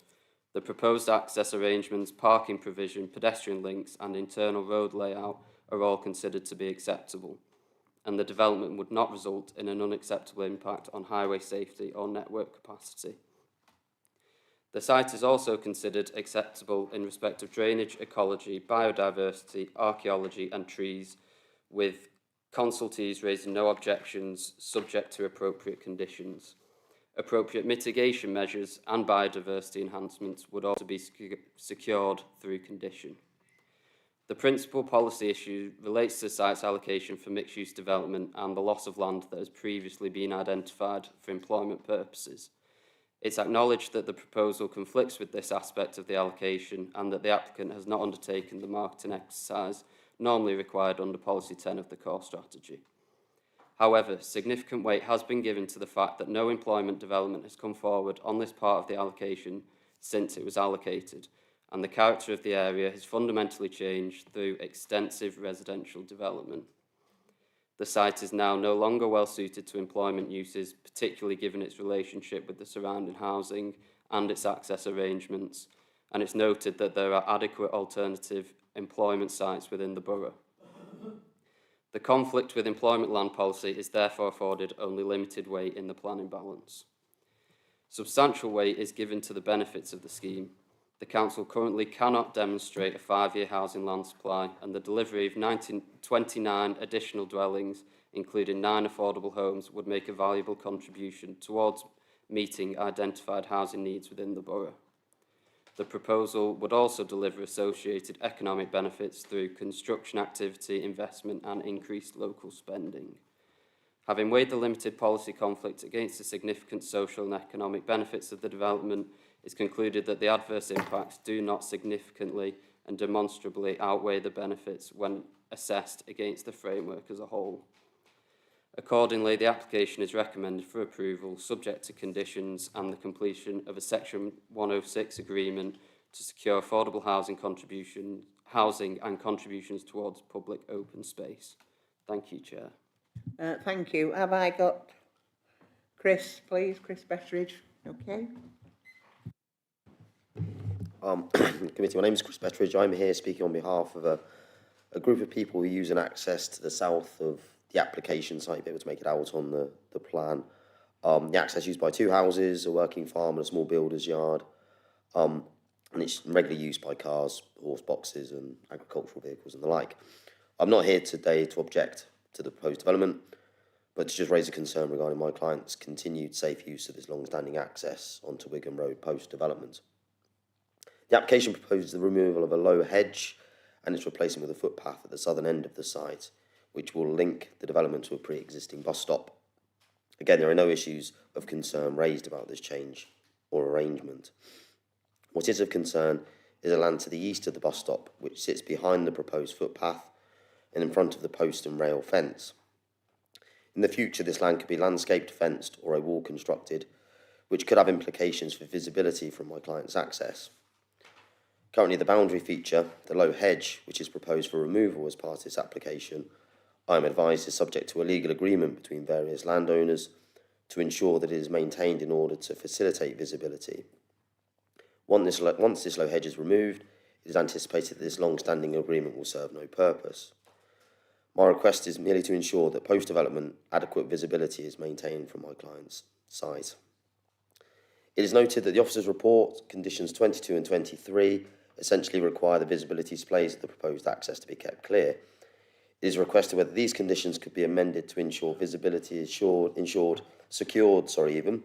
The proposed access arrangements, parking provision, pedestrian links and internal road layout are all considered to be acceptable, and the development would not result in an unacceptable impact on highway safety or network capacity. The site is also considered acceptable in respect of drainage, ecology, biodiversity, archaeology and trees, with consultees raising no objections subject to appropriate conditions. Appropriate mitigation measures and biodiversity enhancements would also be secured through condition. The principal policy issue relates to the site's allocation for mixed-use development and the loss of land that has previously been identified for employment purposes. It's acknowledged that the proposal conflicts with this aspect of the allocation and that the applicant has not undertaken the marketing exercise normally required under Policy 10 of the core strategy. However, significant weight has been given to the fact that no employment development has come forward on this part of the allocation since it was allocated, and the character of the area has fundamentally changed through extensive residential development. The site is now no longer well suited to employment uses, particularly given its relationship with the surrounding housing and its access arrangements, and it's noted that there are adequate alternative employment sites within the borough. The conflict with employment land policy is therefore afforded only limited weight in the planning balance. Substantial weight is given to the benefits of the scheme. The Council currently cannot demonstrate a 5-year housing land supply, and the delivery of 29 additional dwellings, including 9 affordable homes, would make a valuable contribution towards meeting identified housing needs within the borough. The proposal would also deliver associated economic benefits through construction activity, investment and increased local spending. Having weighed the limited policy conflict against the significant social and economic benefits of the development, it's concluded that the adverse impacts do not significantly and demonstrably outweigh the benefits when assessed against the framework as a whole. Accordingly, the application is recommended for approval subject to conditions and the completion of a Section 106 agreement to secure affordable housing and contributions towards public open space. Thank you, Chair. Thank you. Have I got Chris, please? Chris Betteridge. Okay. Committee, my name is Chris Betteridge. I'm here speaking on behalf of a group of people who use an access to the south of the application site, be able to make it out on the plan. The access used by 2 houses, a working farm and a small builder's yard, and it's regularly used by cars, horse boxes and agricultural vehicles and the like. I'm not here today to object to the proposed development, but to just raise a concern regarding my client's continued safe use of his long-standing access onto Wigan Road post-development. The application proposes the removal of a low hedge and its replacement with a footpath at the southern end of the site, which will link the development to a pre-existing bus stop. Again, there are no issues of concern raised about this change or arrangement. What is of concern is a land to the east of the bus stop, which sits behind the proposed footpath and in front of the post and rail fence. In the future, this land could be landscaped, fenced, or a wall constructed, which could have implications for visibility from my client's access. Currently, the boundary feature, the low hedge, which is proposed for removal as part of this application, I am advised is subject to a legal agreement between various landowners to ensure that it is maintained in order to facilitate visibility. Once this low hedge is removed, it is anticipated that this long-standing agreement will serve no purpose. My request is merely to ensure that post-development adequate visibility is maintained from my client's site. It is noted that the officer's report, conditions 22 and 23, essentially require the visibility displays of the proposed access to be kept clear. It is requested whether these conditions could be amended to ensure visibility is secured, in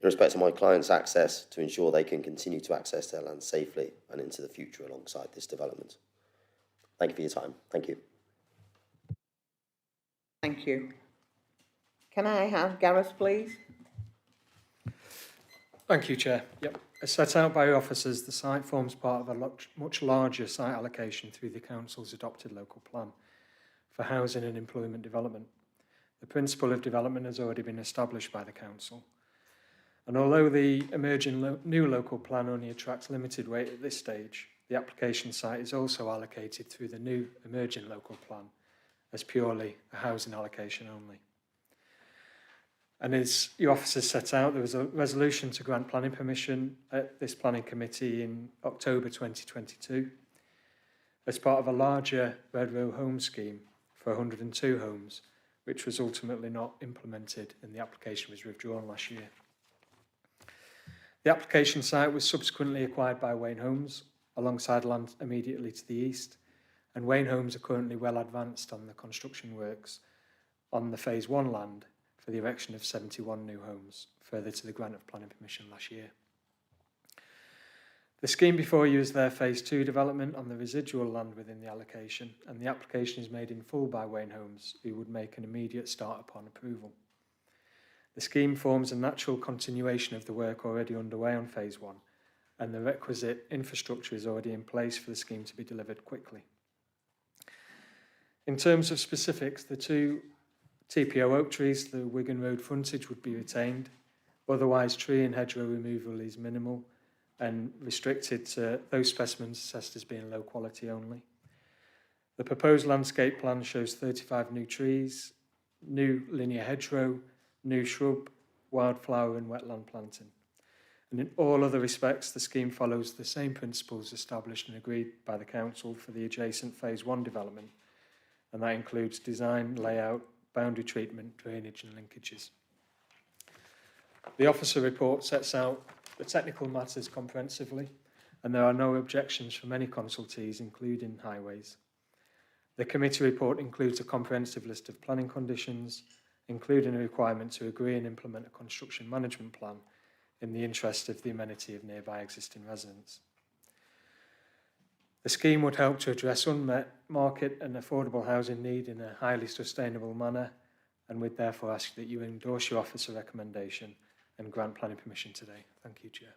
respect to my client's access, to ensure they can continue to access their land safely and into the future alongside this development. Thank you for your time. Thank you. Thank you. Can I have Gareth, please? Thank you, Chair. Yep. As set out by officers, the site forms part of a much larger site allocation through the Council's adopted local plan for housing and employment development. The principle of development has already been established by the Council. And although the emerging new local plan only attracts limited weight at this stage, the application site is also allocated through the new emerging local plan as purely a housing allocation only. And as your officers set out, there was a resolution to grant planning permission at this planning committee in October 2022 as part of a larger Red Row home scheme for 102 homes, which was ultimately not implemented and the application was withdrawn last year. The application site was subsequently acquired by Wayne Homes alongside land immediately to the east, and Wayne Homes are currently well advanced on the construction works on the Phase 1 land for the erection of 71 new homes, further to the grant of planning permission last year. The scheme before you is their Phase 2 development on the residual land within the allocation, and the application is made in full by Wayne Homes, who would make an immediate start upon approval. The scheme forms a natural continuation of the work already underway on Phase 1, and the requisite infrastructure is already in place for the scheme to be delivered quickly. In terms of specifics, the two TPO oak trees, the Wigan Road frontage would be retained. Otherwise, tree and hedgerow removal is minimal and restricted to those specimens assessed as being low quality only. The proposed landscape plan shows 35 new trees, new linear hedgerow, new shrub, wildflower and wetland planting. And in all other respects, the scheme follows the same principles established and agreed by the Council for the adjacent Phase 1 development, and that includes design, layout, boundary treatment, drainage and linkages. The officer report sets out the technical matters comprehensively, and there are no objections from any consultees, including highways. The committee report includes a comprehensive list of planning conditions, including a requirement to agree and implement a construction management plan in the interest of the amenity of nearby existing residents. The scheme would help to address unmet market and affordable housing need in a highly sustainable manner, and would therefore ask that you endorse your officer recommendation and grant planning permission today. Thank you, Chair.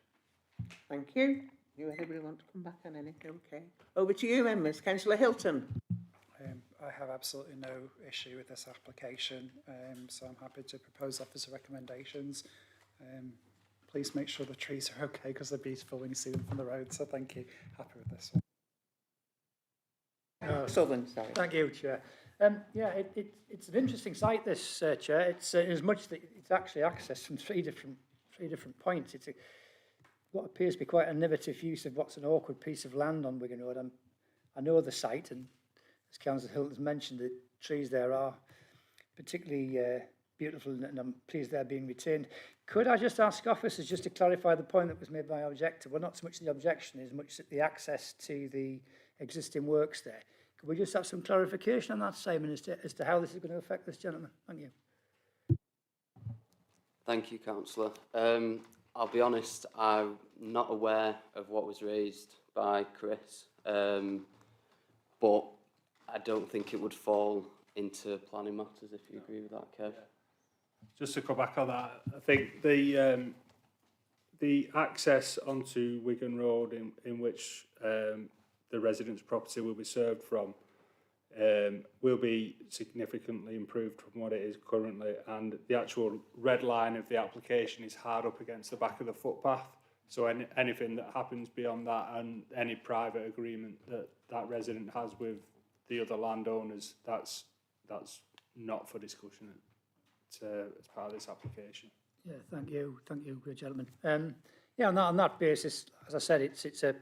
Thank you. Do anybody want to come back on anything? Okay. Over to you, members. Councillor Hilton. I have absolutely no issue with this application, so I'm happy to propose officer recommendations. Please make sure the trees are okay because they're beautiful when you see them from the road, so thank you. Happy with this one. Southern, sorry. Thank you, Chair. Yeah, it's an interesting site, this, Chair. It's as much that it's actually accessed from three different points. It's what appears to be quite an innovative use of what's an awkward piece of land on Wigan Road. I know the site, and as Councillor Hilton's mentioned, the trees there are particularly beautiful, and I'm pleased they're being retained. Could I just ask officers just to clarify the point that was made by our objector? Well, not so much the objection as much the access to the existing works there. Could we just have some clarification on that, Simon, as to how this is going to affect this gentleman? Thank you. Thank you, Councillor. I'll be honest, I'm not aware of what was raised by Chris, but I don't think it would fall into planning matters, if you agree with that, Kev. Just to come back on that, I think the the access onto Wigan Road in which the residents' property will be served from will be significantly improved from what it is currently, and the actual red line of the application is hard up against the back of the footpath. So anything that happens beyond that and any private agreement that resident has with the other landowners, that's not for discussion as part of this application. Yeah, thank you, good gentlemen. Yeah, on that basis, as I said, it's a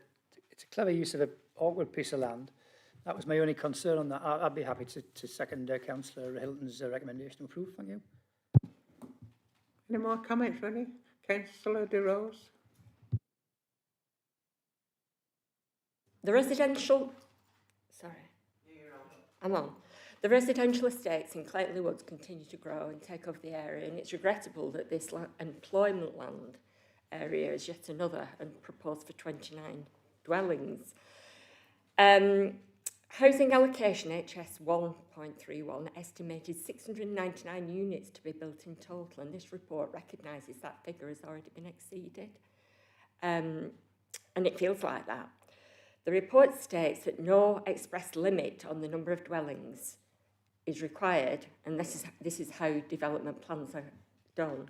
clever use of an awkward piece of land. That was my only concern on that. I'd be happy to second Councillor Hilton's recommendation to approve. Thank you. Any more comments, Rennie? Councillor De Rose? The residential estates in Clayton Woods continue to grow and take over the area, and it's regrettable that this employment land area is yet another and proposed for 29 dwellings. Housing allocation HS 1.31 estimated 699 units to be built in total, and this report recognises that figure has already been exceeded. And it feels like that. The report states that no express limit on the number of dwellings is required, and this is how development plans are done.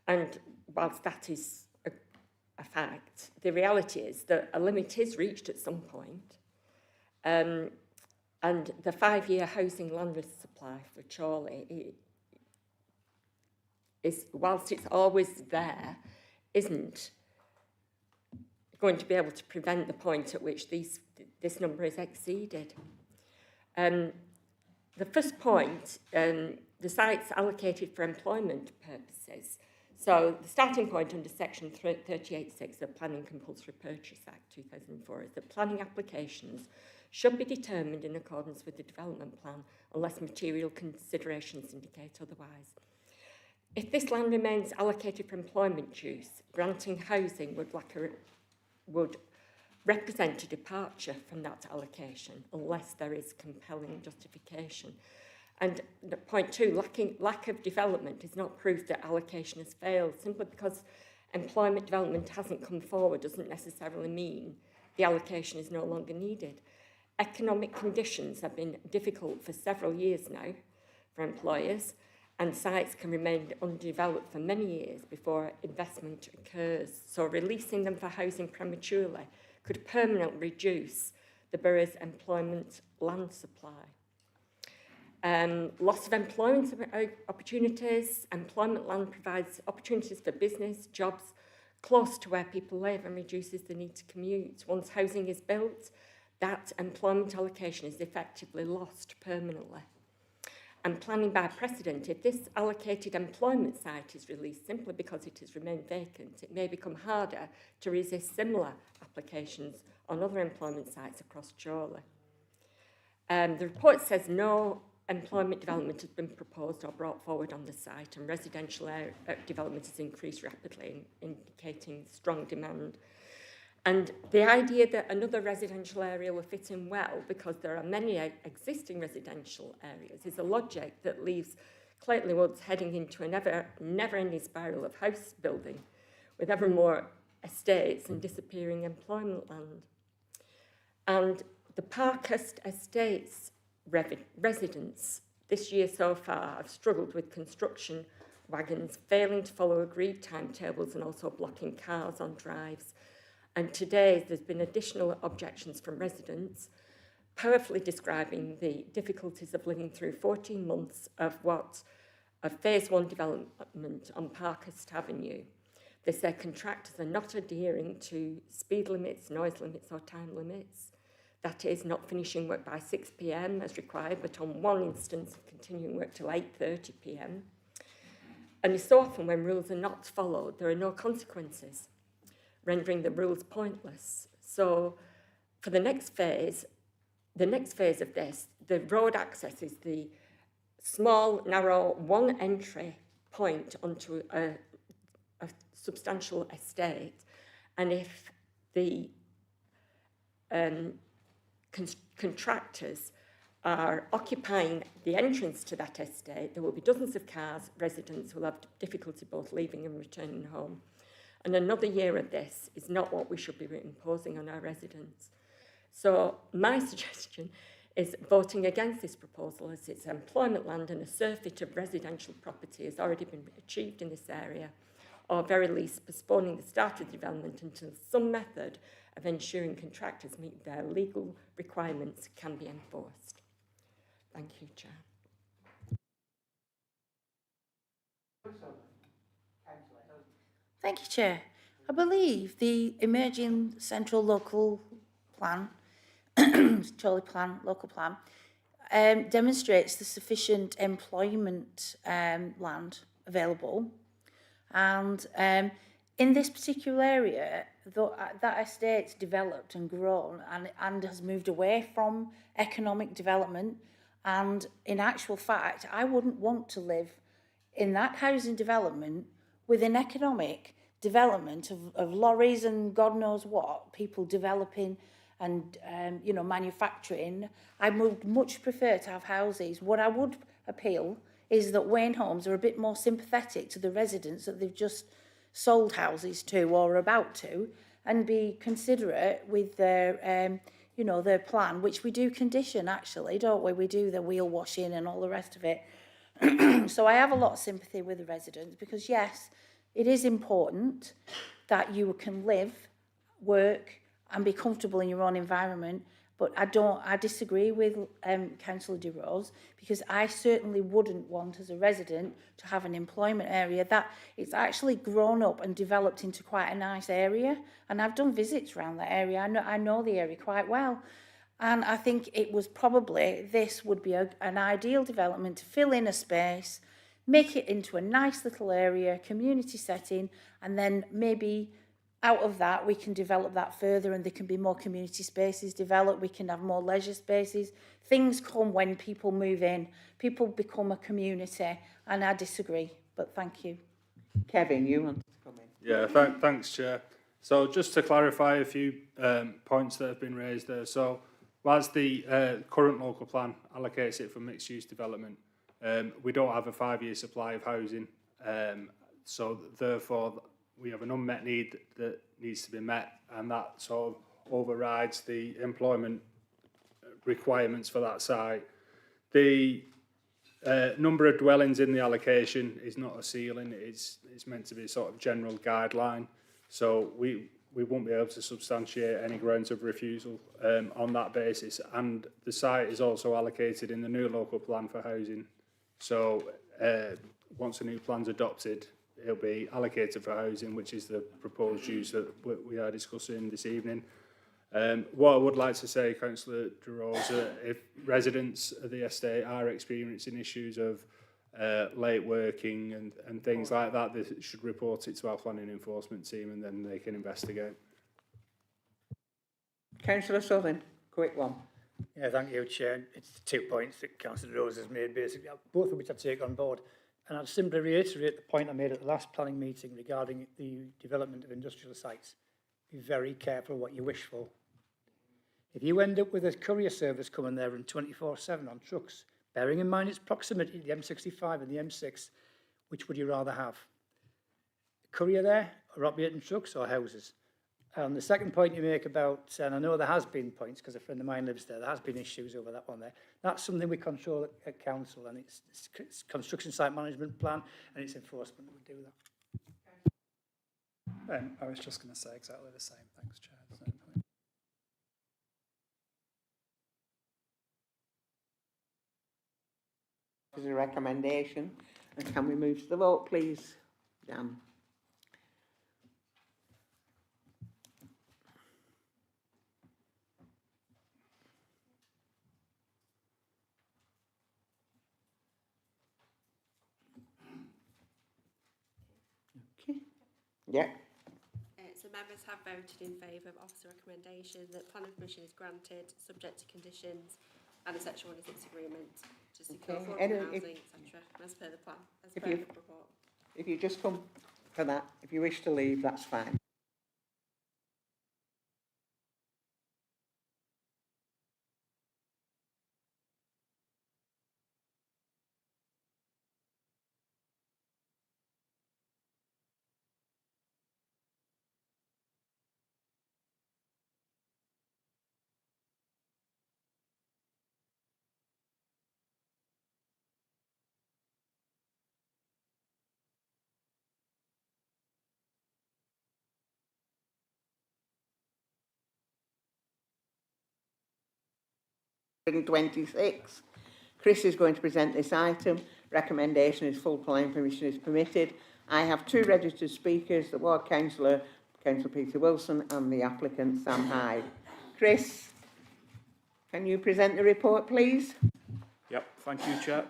And whilst that is a fact, the reality is that a limit is reached at some point. And the 5-year housing land supply for Chorley is, whilst it's always there, isn't going to be able to prevent the point at which this number is exceeded. The first point, the site's allocated for employment purposes. So the starting point under section 38.6 of the Planning Compulsory Purchase Act 2004 is that planning applications should be determined in accordance with the development plan unless material considerations indicate otherwise. If this land remains allocated for employment use, granting housing would represent a departure from that allocation unless there is compelling justification. And point two, lack of development is not proof that allocation has failed. Simply because employment development hasn't come forward doesn't necessarily mean the allocation is no longer needed. Economic conditions have been difficult for several years now for employers, and sites can remain undeveloped for many years before investment occurs. So releasing them for housing prematurely could permanently reduce the borough's employment land supply. Loss of employment opportunities. Employment land provides opportunities for business, jobs close to where people live and reduces the need to commute. Once housing is built, that employment allocation is effectively lost permanently. And planning by precedent, if this allocated employment site is released simply because it has remained vacant, it may become harder to resist similar applications on other employment sites across Chorley. The report says no employment development has been proposed or brought forward on the site, and residential development has increased rapidly, indicating strong demand. And the idea that another residential area will fit in well because there are many existing residential areas is a logic that leaves Clayton Woods heading into a never-ending spiral of house building with ever more estates and disappearing employment land. And the Parkhurst Estates residents this year so far have struggled with construction wagons failing to follow agreed timetables and also blocking cars on drives. And today there's been additional objections from residents, powerfully describing the difficulties of living through 14 months of phase 1 development on Parkhurst Avenue. They say contractors are not adhering to speed limits, noise limits or time limits. That is, not finishing work by 6 p.m. as required, but on one instance continuing work till 8:30 p.m. And so often when rules are not followed, there are no consequences, rendering the rules pointless. So for the next phase of this, the road access is the small, narrow, one entry point onto a substantial estate. And if the contractors are occupying the entrance to that estate, there will be dozens of cars. Residents will have difficulty both leaving and returning home. and another year of this is not what we should be imposing on our residents. So my suggestion is voting against this proposal, as it's employment land and a surfeit of residential property has already been achieved in this area, or very least postponing the start of the development until some method of ensuring contractors meet their legal requirements can be enforced. Thank you, Chair. Thank you, Chair. I believe the emerging central local plan, Chorley plan, local plan, demonstrates the sufficient employment land available. And in this particular area, that estate's developed and grown and has moved away from economic development. And in actual fact, I wouldn't want to live in that housing development with an economic development of lorries and God knows what, people developing and, you know, manufacturing. I would much prefer to have houses. What I would appeal is that Wayne Homes are a bit more sympathetic to the residents that they've just sold houses to or are about to, and be considerate with their, you know, their plan, which we do condition actually, don't we? We do the wheel washing and all the rest of it. So I have a lot of sympathy with the residents because yes, it is important that you can live, work and be comfortable in your own environment. But I disagree with Councillor De Rose, because I certainly wouldn't want as a resident to have an employment area that it's actually grown up and developed into quite a nice area. And I've done visits around that area. I know the area quite well. And I think it was probably, this would be an ideal development to fill in a space, make it into a nice little area, community setting, and then maybe out of that we can develop that further and there can be more community spaces developed, we can have more leisure spaces. Things come when people move in, people become a community, and I disagree, but thank you. Kevin, you want to come in? Yeah, thanks, Chair. So just to clarify a few points that have been raised there. So whilst the current local plan allocates it for mixed-use development, we don't have a 5-year supply of housing. So therefore, we have an unmet need that needs to be met, and that sort of overrides the employment requirements for that site. The number of dwellings in the allocation is not a ceiling, it's meant to be a sort of general guideline. So we won't be able to substantiate any grounds of refusal on that basis. And the site is also allocated in the new local plan for housing. So once a new plan's adopted, it'll be allocated for housing, which is the proposed use that we are discussing this evening. What I would like to say, Councillor De Rose, if residents of the estate are experiencing issues of late working and things like that, they should report it to our planning enforcement team and then they can investigate. Councillor Southern, quick one. Yeah, thank you, Chair. It's 2 points that Councillor Rose has made, basically, both of which I take on board. And I'll simply reiterate the point I made at the last planning meeting regarding the development of industrial sites. Be very careful what you wish for. If you end up with a courier service coming there and 24/7 on trucks, bearing in mind its proximity to the M65 and the M6, which would you rather have? A courier there, or operating trucks, or houses? And the second point you make about, and I know there has been points, because a friend of mine lives there, there has been issues over that one there. That's something we control at council, and it's construction site management plan, and it's enforcement that would do that. I was just going to say exactly the same. Thanks, Chair. There's no point. There's a recommendation. And can we move to the vote, please, Dan? Okay. Yeah. So members have voted in favour of officer recommendation that planning permission is granted, subject to conditions and a section 106 agreement to secure affordable housing, etc. As per the plan, as per the report. If you just come for that, if you wish to leave, that's fine. 2026. Chris is going to present this item. Recommendation is full planning permission is permitted. I have two registered speakers, the Ward Councillor, Councillor Peter Wilson, and the applicant, Sam Hyde. Chris, can you present the report, please? Yep, thank you, Chair.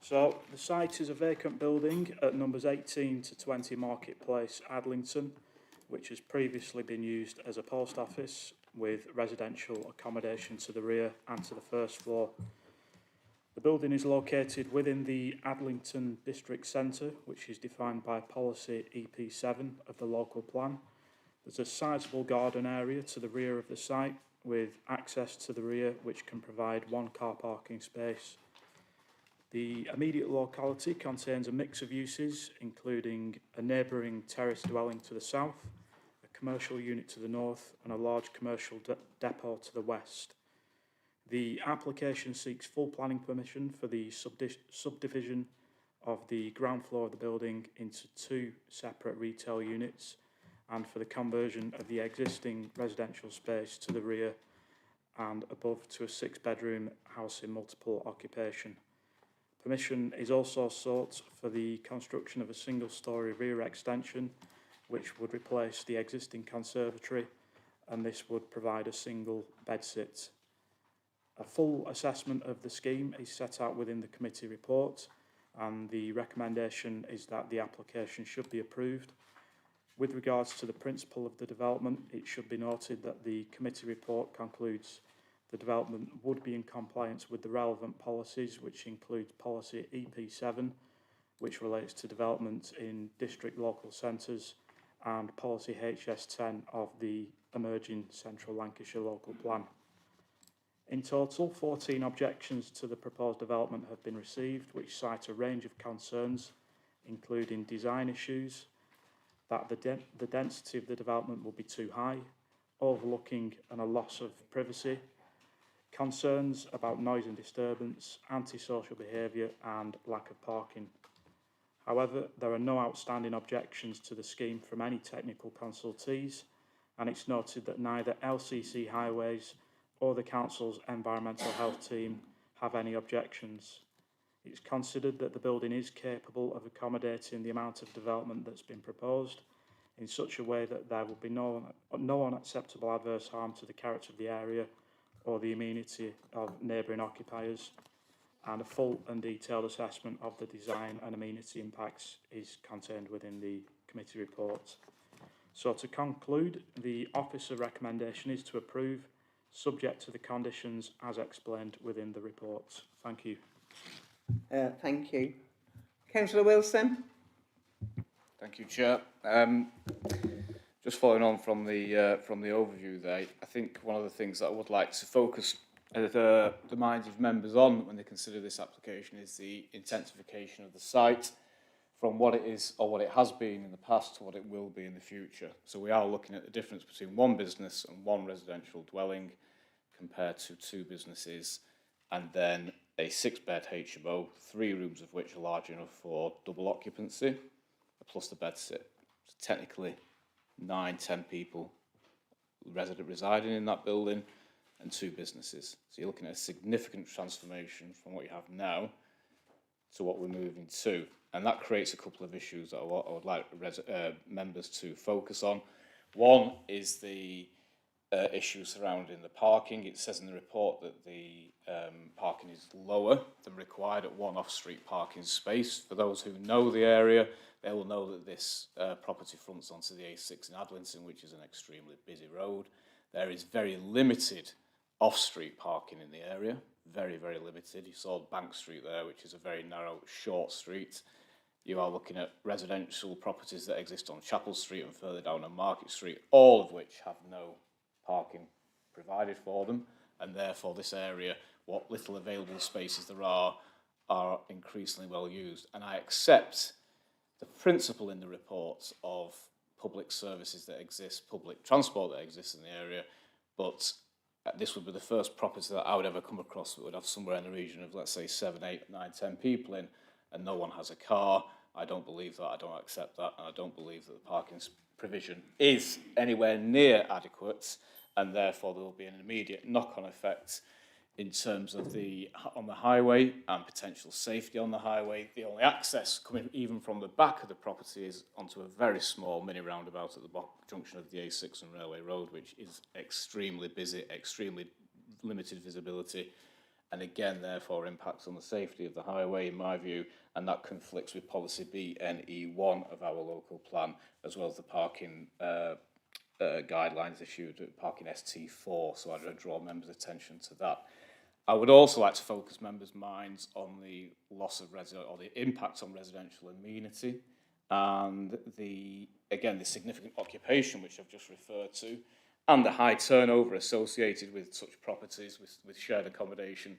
So, the site is a vacant building at numbers 18 to 20 Marketplace, Adlington, which has previously been used as a post office with residential accommodation to the rear and to the first floor. The building is located within the Adlington District Centre, which is defined by policy EP7 of the local plan. There's a sizable garden area to the rear of the site with access to the rear, which can provide one car parking space. The immediate locality contains a mix of uses, including a neighbouring terrace dwelling to the south, a commercial unit to the north, and a large commercial depot to the west. The application seeks full planning permission for the subdivision of the ground floor of the building into two separate retail units and for the conversion of the existing residential space to the rear and above to a 6-bedroom house in multiple occupation. Permission is also sought for the construction of a single-storey rear extension which would replace the existing conservatory, and this would provide a single bedsit. A full assessment of the scheme is set out within the committee report, and the recommendation is that the application should be approved. With regards to the principle of the development, it should be noted that the committee report concludes the development would be in compliance with the relevant policies, which includes policy EP7, which relates to development in district local centres, and policy HS10 of the emerging Central Lancashire local plan. In total, 14 objections to the proposed development have been received, which cite a range of concerns, including design issues, that the density of the development will be too high, overlooking and a loss of privacy, concerns about noise and disturbance, antisocial behaviour and lack of parking. However, there are no outstanding objections to the scheme from any technical consultees, and it's noted that neither LCC Highways or the Council's Environmental Health team have any objections. It's considered that the building is capable of accommodating the amount of development that's been proposed in such a way that there will be no unacceptable adverse harm to the character of the area or the amenity of neighbouring occupiers, and a full and detailed assessment of the design and amenity impacts is contained within the committee report. So to conclude, the officer recommendation is to approve, subject to the conditions as explained within the report. Thank you. Thank you. Councillor Wilson. Thank you, Chair. Just following on from the overview there, I think one of the things that I would like to focus the minds of members on when they consider this application is the intensification of the site from what it is or what it has been in the past to what it will be in the future. So we are looking at the difference between one business and one residential dwelling compared to two businesses and then a 6-bed HMO, 3 rooms of which are large enough for double occupancy, plus the bedsit. So technically 9-10 people residing in that building and 2 businesses. So you're looking at a significant transformation from what you have now to what we're moving to. And that creates a couple of issues that I would like members to focus on. One is the issue surrounding the parking. It says in the report that the parking is lower than required at one off-street parking space. For those who know the area, they will know that this property fronts onto the A6 in Adlington, which is an extremely busy road. There is very limited off-street parking in the area, very, very limited. You saw Bank Street there, which is a very narrow, short street. You are looking at residential properties that exist on Chapel Street and further down on Market Street, all of which have no parking provided for them, and therefore this area, what little available spaces there are increasingly well used. And I accept the principle in the reports of public services that exist, public transport that exists in the area, but this would be the first property that I would ever come across that would have somewhere in the region of, let's say, 7, 8, 9, 10 people in, and no one has a car. I don't believe that, I don't accept that, and I don't believe that the parking provision is anywhere near adequate, and therefore there will be an immediate knock-on effect in terms of on the highway and potential safety on the highway. The only access coming even from the back of the property is onto a very small mini roundabout at the junction of the A6 and Railway Road, which is extremely busy, extremely limited visibility, and again, therefore, impacts on the safety of the highway, in my view, and that conflicts with policy BNE1 of our local plan, as well as the parking guidelines issued at parking ST4, so I'd draw members' attention to that. I would also like to focus members' minds on the loss of or the impact on residential amenity, and the significant occupation which I've just referred to, and the high turnover associated with such properties with shared accommodation,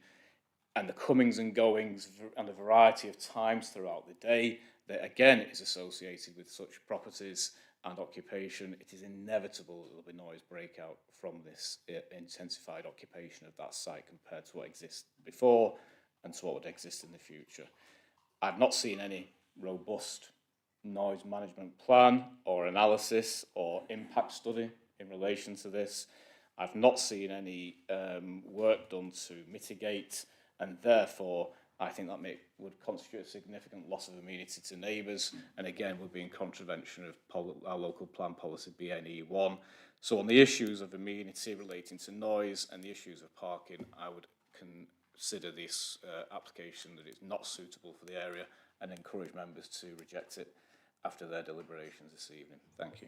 and the comings and goings and a variety of times throughout the day that again is associated with such properties and occupation. It is inevitable that there will be noise breakout from this intensified occupation of that site compared to what exists before and to what would exist in the future. I've not seen any robust noise management plan or analysis or impact study in relation to this. I've not seen any work done to mitigate, and therefore I think that would constitute a significant loss of amenity to neighbours, and again would be in contravention of our local plan policy BNE1. So on the issues of amenity relating to noise and the issues of parking, I would consider this application that it's not suitable for the area and encourage members to reject it after their deliberations this evening. Thank you.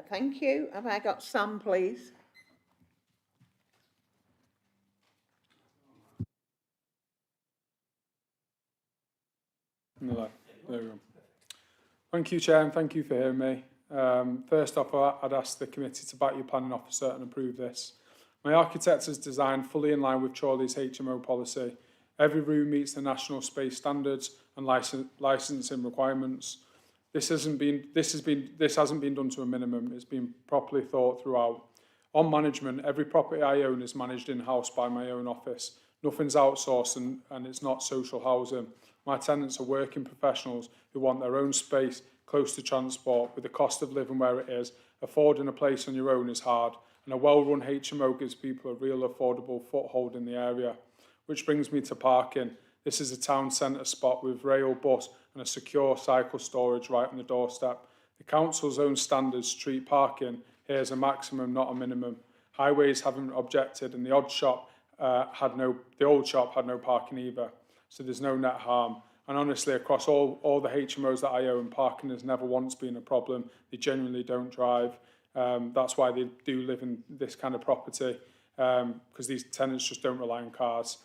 Thank you. Have I got Sam, please? No, there we go. Thank you, Chair, and thank you for hearing me. First off, I'd ask the committee to back your planning officer and approve this. My architect has designed fully in line with Chorley's HMO policy. Every room meets the national space standards and licensing requirements. This hasn't been done to a minimum. It's been properly thought throughout. On management, every property I own is managed in-house by my own office. Nothing's outsourced and it's not social housing. My tenants are working professionals who want their own space close to transport. With the cost of living where it is, affording a place on your own is hard, and a well-run HMO gives people a real affordable foothold in the area. Which brings me to parking. This is a town centre spot with rail, bus and a secure cycle storage right on the doorstep. The council's own standards treat parking here as a maximum, not a minimum. Highways haven't objected, and the old shop had no parking either, so there's no net harm. And honestly, across all the HMOs that I own, parking has never once been a problem. They genuinely don't drive. That's why they do live in this kind of property, because these tenants just don't rely on cars.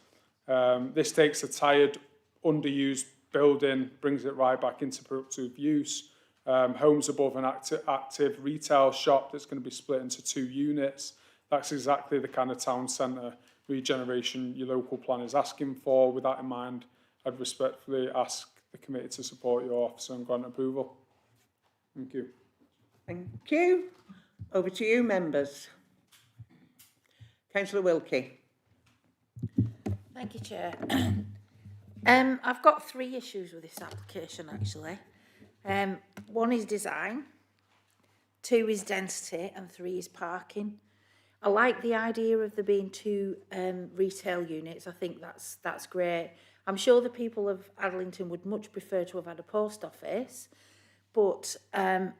This takes a tired, underused building, brings it right back into productive use. Homes above an active retail shop that's going to be split into 2 units. That's exactly the kind of town centre regeneration your local plan is asking for. With that in mind, I'd respectfully ask the committee to support your officer and grant approval. Thank you. Thank you. Over to you, members. Councillor Wilkie. Thank you, Chair. I've got 3 issues with this application, actually. 1 is design, 2 is density, and 3 is parking. I like the idea of there being 2 retail units. I think that's great. I'm sure the people of Adlington would much prefer to have had a post office, but and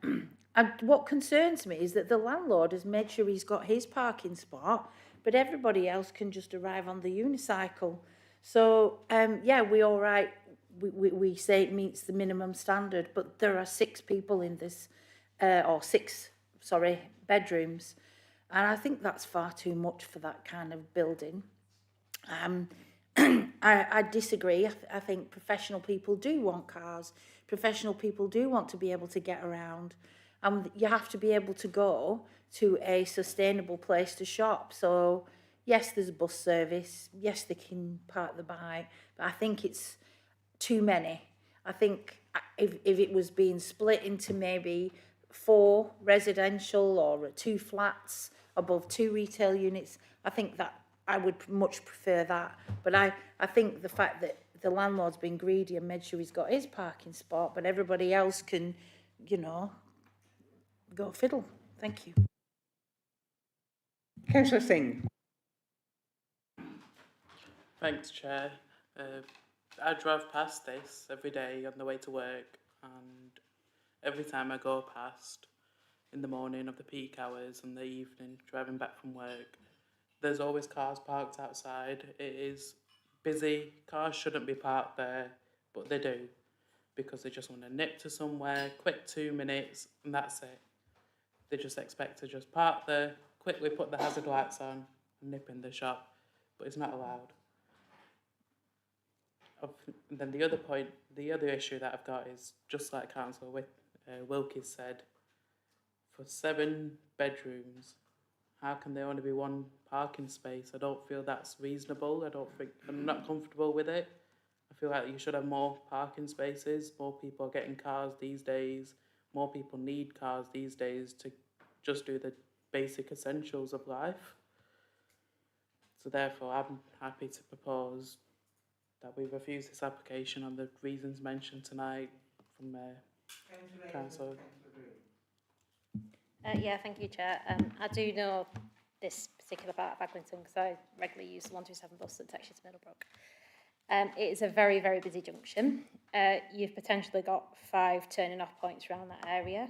what concerns me is that the landlord has made sure he's got his parking spot, but everybody else can just arrive on the unicycle. So, yeah, we're all right. We say it meets the minimum standard, but there are 6 people in this, bedrooms. And I think that's far too much for that kind of building. I disagree. I think professional people do want cars. Professional people do want to be able to get around. And you have to be able to go to a sustainable place to shop. So, yes, there's a bus service. Yes, they can park the bike. But I think it's too many. I think if it was being split into maybe 4 residential or 2 flats above 2 retail units, I think that I would much prefer that. But I think the fact that the landlord's been greedy and made sure he's got his parking spot, but everybody else can, go fiddle. Thank you. Councillor Singh. Thanks, Chair. I drive past this every day on the way to work, and every time I go past in the morning of the peak hours and the evening, driving back from work, there's always cars parked outside. It is busy. Cars shouldn't be parked there, but they do, because they just want to nip to somewhere, quick 2 minutes, and that's it. They just expect to just park there, quickly put the hazard lights on, and nip in the shop, but it's not allowed. And then the other issue that I've got is, just like Councillor Wilkie said, for 7 bedrooms, how can there only be 1 parking space? I don't feel that's reasonable. I'm not comfortable with it. I feel like you should have more parking spaces. More people are getting cars these days. More people need cars these days to just do the basic essentials of life. So therefore, I'm happy to propose that we refuse this application on the reasons mentioned tonight from Council. Yeah, thank you, Chair. I do know this particular part of Eglinton because I regularly use the 127 bus that takes you to Middlebrook. It is a very, very busy junction. You've potentially got 5 turning off points around that area.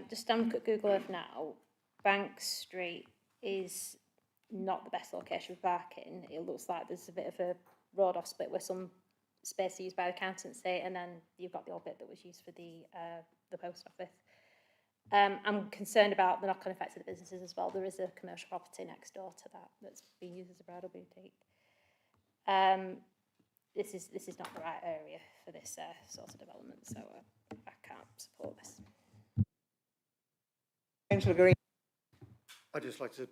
Just look at Google Earth now. Bank Street is not the best location for parking. It looks like there's a bit of a road off split with some space used by the accountancy, and then you've got the old bit that was used for the post office. I'm concerned about the knock-on effects of the businesses as well. There is a commercial property next door to that that's being used as a bridal boutique. This is not the right area for this sort of development, so I can't support this. Councillor Green. I'd just like to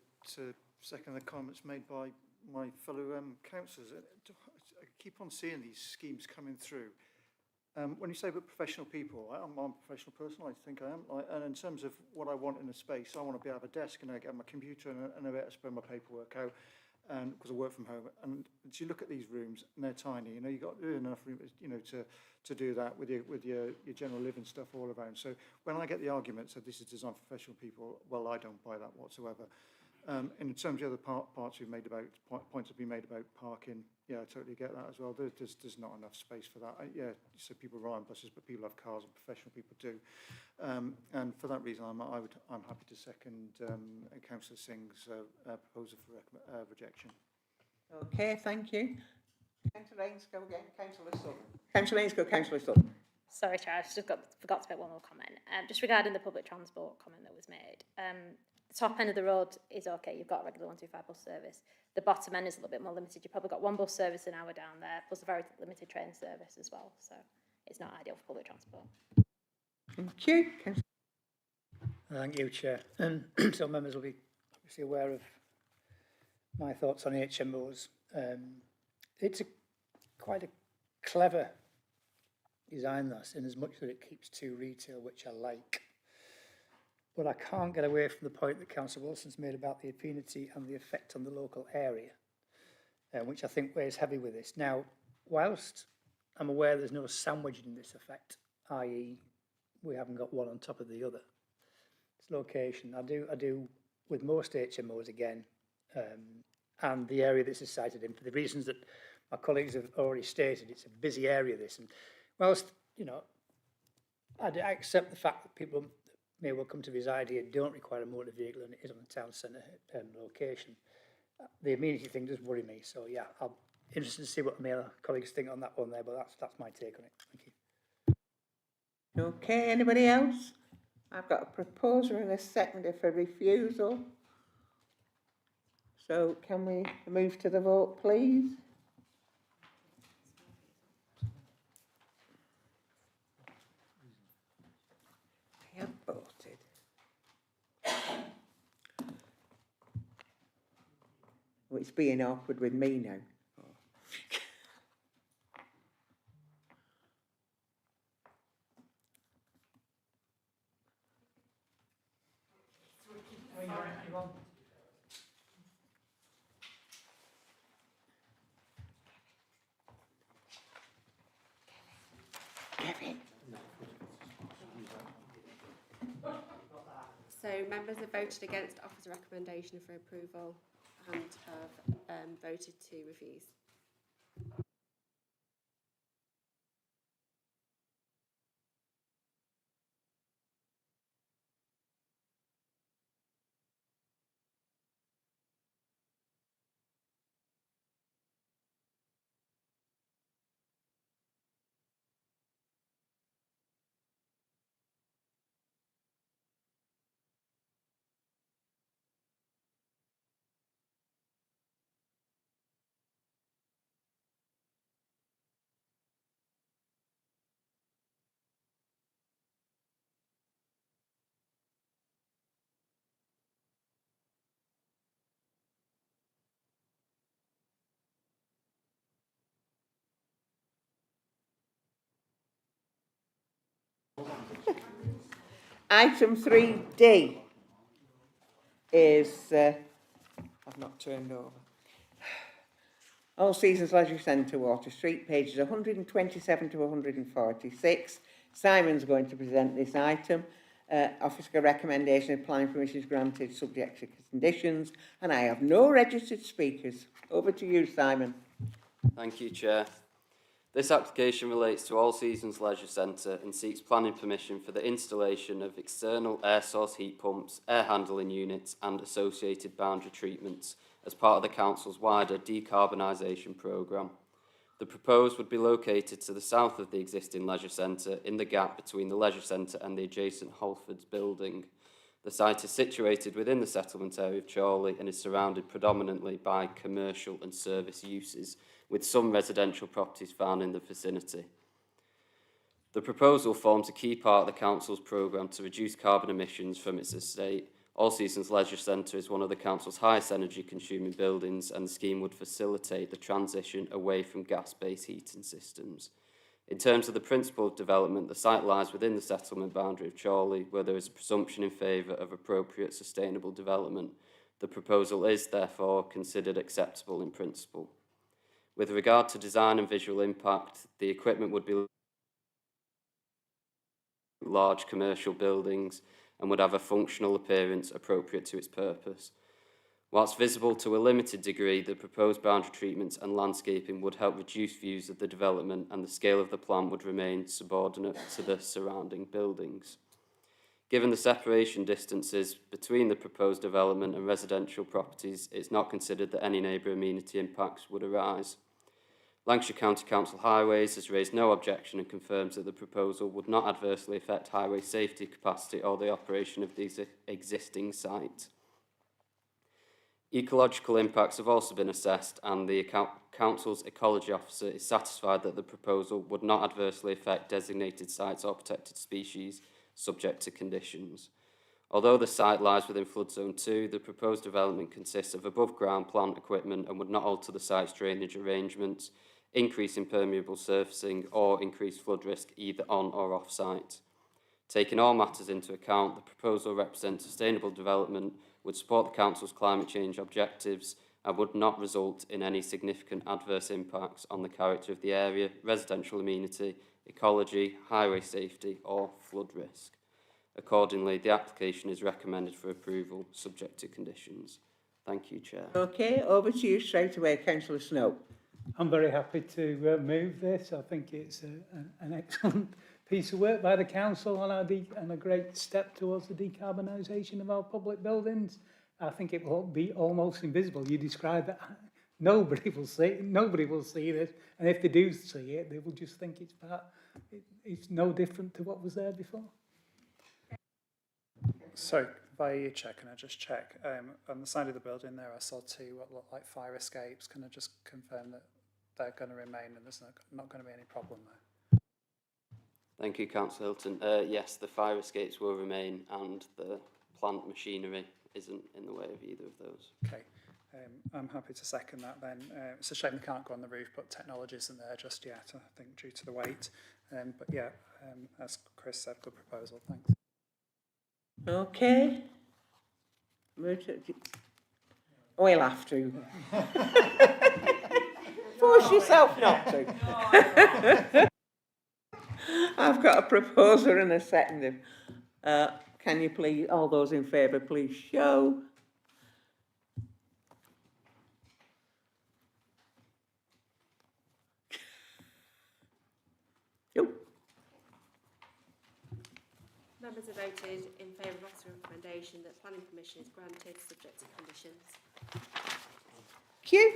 second the comments made by my fellow councillors. I keep on seeing these schemes coming through. When you say about professional people, I'm a professional person, I think I am. And in terms of what I want in a space, I want to be able to have a desk and I get my computer and I be able to spread my paperwork out, because I work from home. And you look at these rooms and they're tiny. You know, you've got enough room, you know, to do that with your general living stuff all around. So when I get the argument that this is designed for professional people, well, I don't buy that whatsoever. In terms of the other parts we've made about points have been made about parking, yeah, I totally get that as well. There's not enough space for that. Yeah, so people ride on buses, but people have cars, and professional people do. And for that reason, I'm happy to second Councillor Singh's proposal for rejection. Okay, thank you. Councillor Ainscough again. Councillor Sutton. Councillor Ainscough, Councillor Sutton. Sorry, Chair, I just forgot to make one more comment. Just regarding the public transport comment that was made. The top end of the road is okay. You've got a regular 125 bus service. The bottom end is a little bit more limited. You've probably got 1 bus service an hour down there, plus a very limited train service as well. So it's not ideal for public transport. Thank you. Thank you, Chair. So members will be obviously aware of my thoughts on HMOs. It's quite a clever design, this, in as much that it keeps to retail, which I like. But I can't get away from the point that Councillor Wilson's made about the affinity and the effect on the local area, which I think weighs heavy with this. Now, whilst I'm aware there's no sandwich in this effect, i.e. we haven't got one on top of the other, it's location. I do with most HMOs again, and the area this is cited in, for the reasons that my colleagues have already stated. It's a busy area, this, and whilst, you know, I accept the fact that people may well come to reside here don't require a motor vehicle and it is on a town centre location. The amenity thing does worry me, so yeah, I'm interested to see what my other colleagues think on that one there, but that's my take on it. Thank you. Okay, anybody else? I've got a proposer and a seconder for refusal. So can we move to the vote, please? I have voted. Oh, it's being awkward with me now. Oh. Kevin. So members have voted against offer's recommendation for approval and have voted to refuse. Item 3D is, I've not turned over. All Seasons Leisure Centre, Water Street, pages 127 to 146. Simon's going to present this item. Officer recommendation of planning permission is granted subject to conditions, and I have no registered speakers. Over to you, Simon. Thank you, Chair. This application relates to All Seasons Leisure Centre and seeks planning permission for the installation of external air source heat pumps, air handling units and associated boundary treatments as part of the Council's wider decarbonisation programme. The proposed would be located to the south of the existing leisure centre in the gap between the leisure centre and the adjacent Holfords building. The site is situated within the settlement area of Chorley and is surrounded predominantly by commercial and service uses, with some residential properties found in the vicinity. The proposal forms a key part of the Council's programme to reduce carbon emissions from its estate. All Seasons Leisure Centre is one of the Council's highest energy consuming buildings, and the scheme would facilitate the transition away from gas-based heating systems. In terms of the principle of development, the site lies within the settlement boundary of Chorley, where there is a presumption in favour of appropriate sustainable development. The proposal is, therefore, considered acceptable in principle. With regard to design and visual impact, the equipment would be large commercial buildings and would have a functional appearance appropriate to its purpose. Whilst visible to a limited degree, the proposed boundary treatments and landscaping would help reduce views of the development, and the scale of the plan would remain subordinate to the surrounding buildings. Given the separation distances between the proposed development and residential properties, it's not considered that any neighbour amenity impacts would arise. Lancashire County Council Highways has raised no objection and confirms that the proposal would not adversely affect highway safety capacity or the operation of the existing site. Ecological impacts have also been assessed, and the Council's Ecology Officer is satisfied that the proposal would not adversely affect designated sites or protected species subject to conditions. Although the site lies within Flood Zone 2, the proposed development consists of above-ground plant equipment and would not alter the site's drainage arrangements, increase impermeable surfacing or increase flood risk either on or off-site. Taking all matters into account, the proposal represents sustainable development, would support the Council's climate change objectives and would not result in any significant adverse impacts on the character of the area, residential amenity, ecology, highway safety or flood risk. Accordingly, the application is recommended for approval, subject to conditions. Thank you, Chair. Okay, over to you straight away, Councillor Snow. I'm very happy to move this. I think it's an excellent piece of work by the council and a great step towards the decarbonisation of our public buildings. I think it will be almost invisible. You describe it. Nobody will see this, and if they do see it, they will just think it's no different to what was there before. So, via your check, can I just check? On the side of the building there, I saw two what look like fire escapes. Can I just confirm that they're going to remain and there's not going to be any problem there? Thank you, Councillor Hilton. Yes, the fire escapes will remain and the plant machinery isn't in the way of either of those. Okay, I'm happy to second that then. It's a shame we can't go on the roof, but technology isn't there just yet, I think, due to the weight. But yeah, as Chris said, good proposal, thanks. Okay. We'll have to. Force yourself not to. I've got a proposer and a seconder. Can you please, all those in favour, please show. Members have voted in favour of officer recommendation that planning permission is granted subject to conditions. Thank you.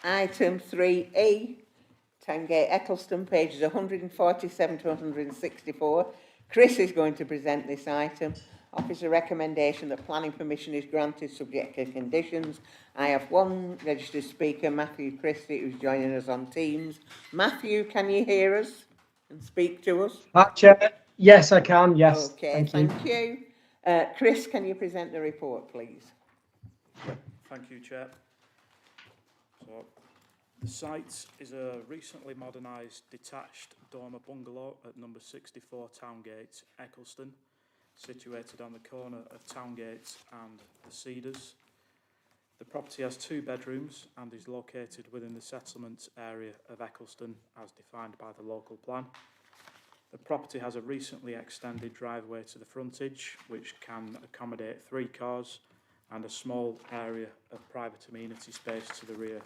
Item 3E, Tangate Eccleston, pages 147 to 164. Chris is going to present this item. Officer recommendation that planning permission is granted subject to conditions. I have one registered speaker, Matthew Christie, who's joining us on Teams. Matthew, can you hear us and speak to us? Hi, Chair. Yes, I can. Yes. Okay, thank you. Chris, can you present the report, please? Thank you, Chair. So, the site is a recently modernised detached dormer bungalow at number 64 Towngate, Eccleston, situated on the corner of Towngate and the Cedars. The property has 2 bedrooms and is located within the settlement area of Eccleston as defined by the local plan. The property has a recently extended driveway to the frontage which can accommodate 3 cars and a small area of private amenity space to the rear.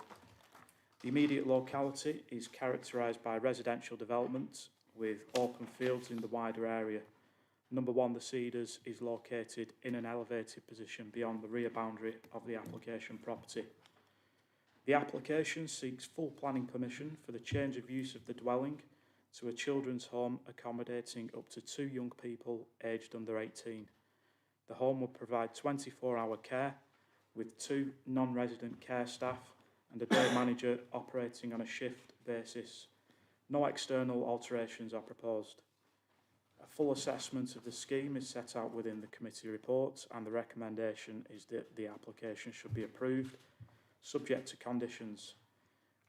The immediate locality is characterised by residential development with open fields in the wider area. Number 1, the Cedars, is located in an elevated position beyond the rear boundary of the application property. The application seeks full planning permission for the change of use of the dwelling to a children's home accommodating up to 2 young people aged under 18. The home will provide 24-hour care with 2 non-resident care staff and a day manager operating on a shift basis. No external alterations are proposed. A full assessment of the scheme is set out within the committee report, and the recommendation is that the application should be approved, subject to conditions.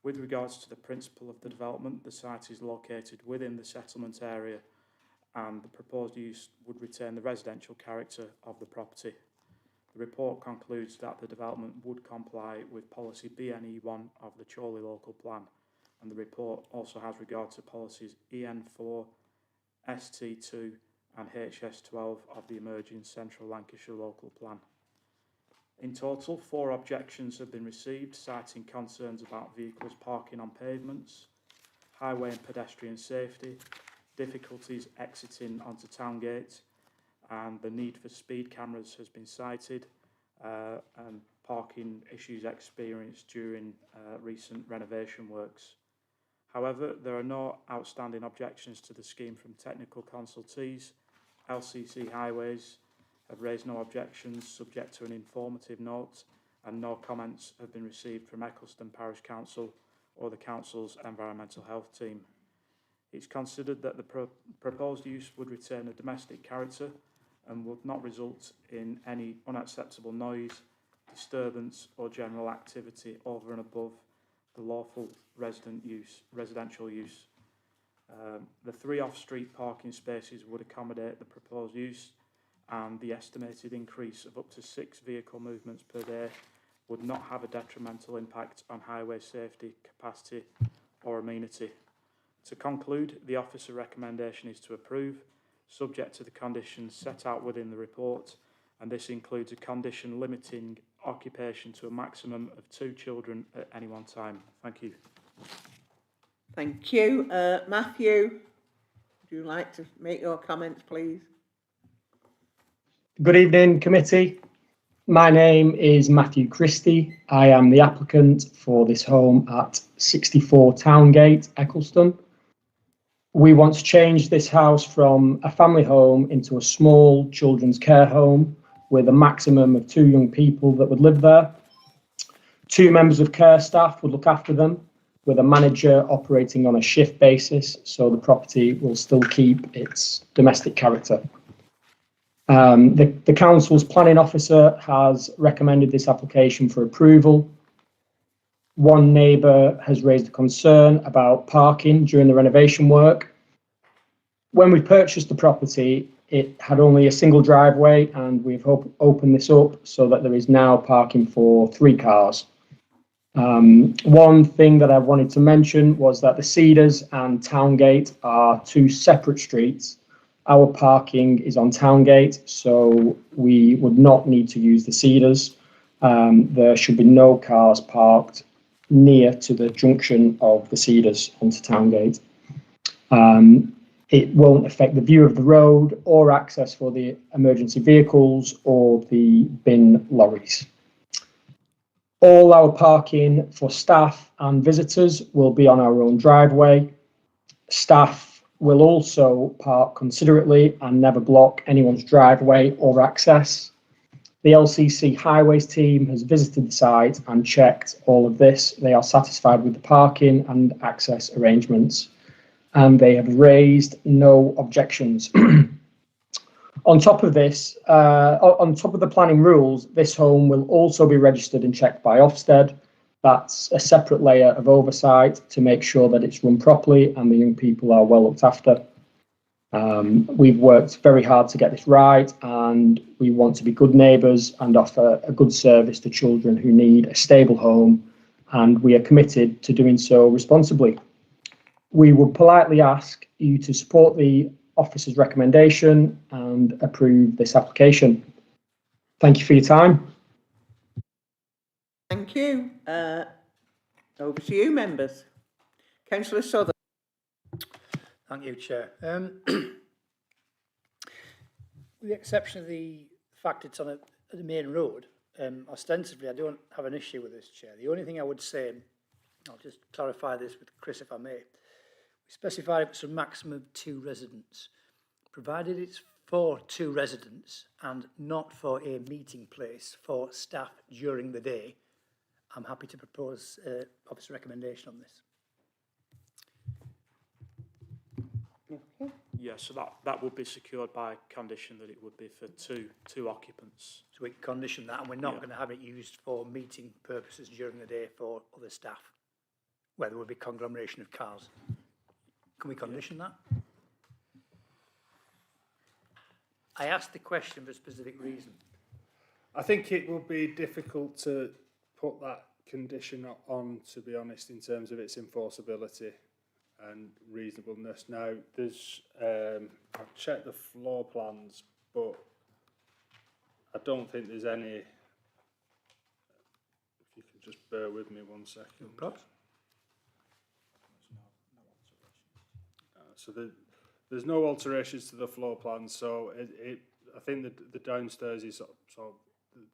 With regards to the principle of the development, the site is located within the settlement area and the proposed use would retain the residential character of the property. The report concludes that the development would comply with policy BNE1 of the Chorley local plan, and the report also has regard to policies EN4, ST2 and HS12 of the emerging Central Lancashire local plan. In total, 4 objections have been received, citing concerns about vehicles parking on pavements, highway and pedestrian safety, difficulties exiting onto Towngate, and the need for speed cameras has been cited, and parking issues experienced during recent renovation works. However, there are no outstanding objections to the scheme from technical consultees. LCC Highways have raised no objections, subject to an informative note, and no comments have been received from Eccleston Parish Council or the Council's Environmental Health Team. It's considered that the proposed use would retain a domestic character and would not result in any unacceptable noise, disturbance or general activity over and above the lawful residential use. The 3 off-street parking spaces would accommodate the proposed use, and the estimated increase of up to 6 vehicle movements per day would not have a detrimental impact on highway safety, capacity or amenity. To conclude, the officer recommendation is to approve, subject to the conditions set out within the report, and this includes a condition limiting occupation to a maximum of 2 children at any one time. Thank you. Thank you. Matthew, would you like to make your comments, please? Good evening, committee. My name is Matthew Christie. I am the applicant for this home at 64 Towngate, Eccleston. We want to change this house from a family home into a small children's care home with a maximum of 2 young people that would live there. 2 members of care staff would look after them, with a manager operating on a shift basis, so the property will still keep its domestic character. The council's planning officer has recommended this application for approval. One neighbour has raised a concern about parking during the renovation work. When we purchased the property, it had only a single driveway, and we've opened this up so that there is now parking for 3 cars. One thing that I wanted to mention was that the Cedars and Towngate are 2 separate streets. Our parking is on Towngate, so we would not need to use the Cedars. There should be no cars parked near to the junction of the Cedars onto Towngate. It won't affect the view of the road or access for the emergency vehicles or the bin lorries. All our parking for staff and visitors will be on our own driveway. Staff will also park considerately and never block anyone's driveway or access. The LCC Highways team has visited the site and checked all of this. They are satisfied with the parking and access arrangements, and they have raised no objections. On top of this, on top of the planning rules, this home will also be registered and checked by Ofsted. That's a separate layer of oversight to make sure that it's run properly and the young people are well looked after. We've worked very hard to get this right, and we want to be good neighbours and offer a good service to children who need a stable home, and we are committed to doing so responsibly. We would politely ask you to support the officer's recommendation and approve this application. Thank you for your time. Thank you. Over to you, members. Councillor Sutherland. Thank you, Chair. With the exception of the fact it's on the main road, ostensibly I don't have an issue with this, Chair. The only thing I would say, I'll just clarify this with Chris if I may, we specified it's a maximum of 2 residents. Provided it's for 2 residents and not for a meeting place for staff during the day, I'm happy to propose officer recommendation on this. Yeah, so that would be secured by condition that it would be for two occupants. So we can condition that, and we're not going to have it used for meeting purposes during the day for other staff, where there would be conglomeration of cars. Can we condition that? I asked the question for a specific reason. I think it will be difficult to put that condition on, to be honest, in terms of its enforceability and reasonableness. Now, there's, I've checked the floor plans, but I don't think there's any, if you can just bear with me 1 second. No problem. So there's no alterations to the floor plan, so I think that the downstairs is sort of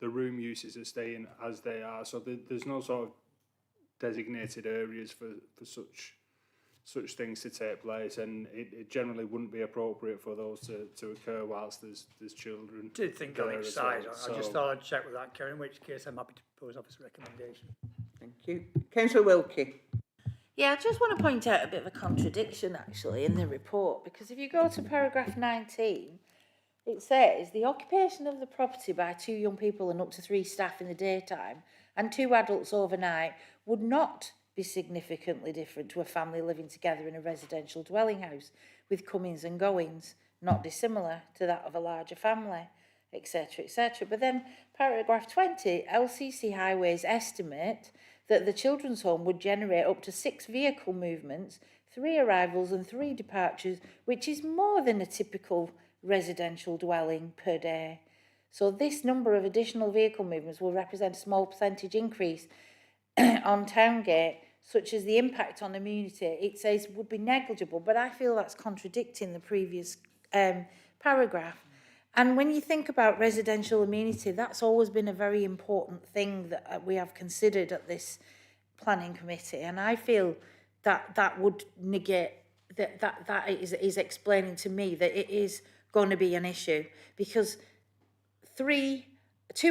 the room uses are staying as they are, so there's no sort of designated areas for such things to take place, and it generally wouldn't be appropriate for those to occur whilst there's children. I did think on each side. Well, I just thought I'd check with that, Karen, in which case I'm happy to propose officer recommendation. Thank you. Councillor Wilkie. Yeah, I just want to point out a bit of a contradiction actually in the report, because if you go to paragraph 19, it says the occupation of the property by 2 young people and up to 3 staff in the daytime and 2 adults overnight would not be significantly different to a family living together in a residential dwelling house with comings and goings, not dissimilar to that of a larger family, etc., etc. But then paragraph 20, LCC Highways estimate that the children's home would generate up to 6 vehicle movements, 3 arrivals and 3 departures, which is more than a typical residential dwelling per day. So this number of additional vehicle movements will represent a small percentage increase on Towngate, such as the impact on immunity, it says would be negligible, but I feel that's contradicting the previous paragraph. And when you think about residential amenity, that's always been a very important thing that we have considered at this planning committee. And I feel that that would negate, that is explaining to me that it is going to be an issue, because 2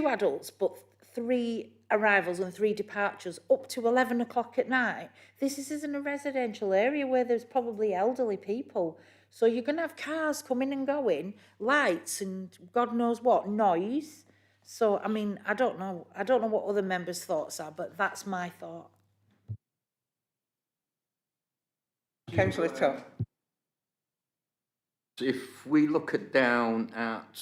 adults, but 3 arrivals and 3 departures up to 11 o'clock at night. This isn't a residential area where there's probably elderly people. So you're going to have cars coming and going, lights and God knows what, noise. So, I mean, I don't know what other members' thoughts are, but that's my thought. Councillor Todd. If we look down at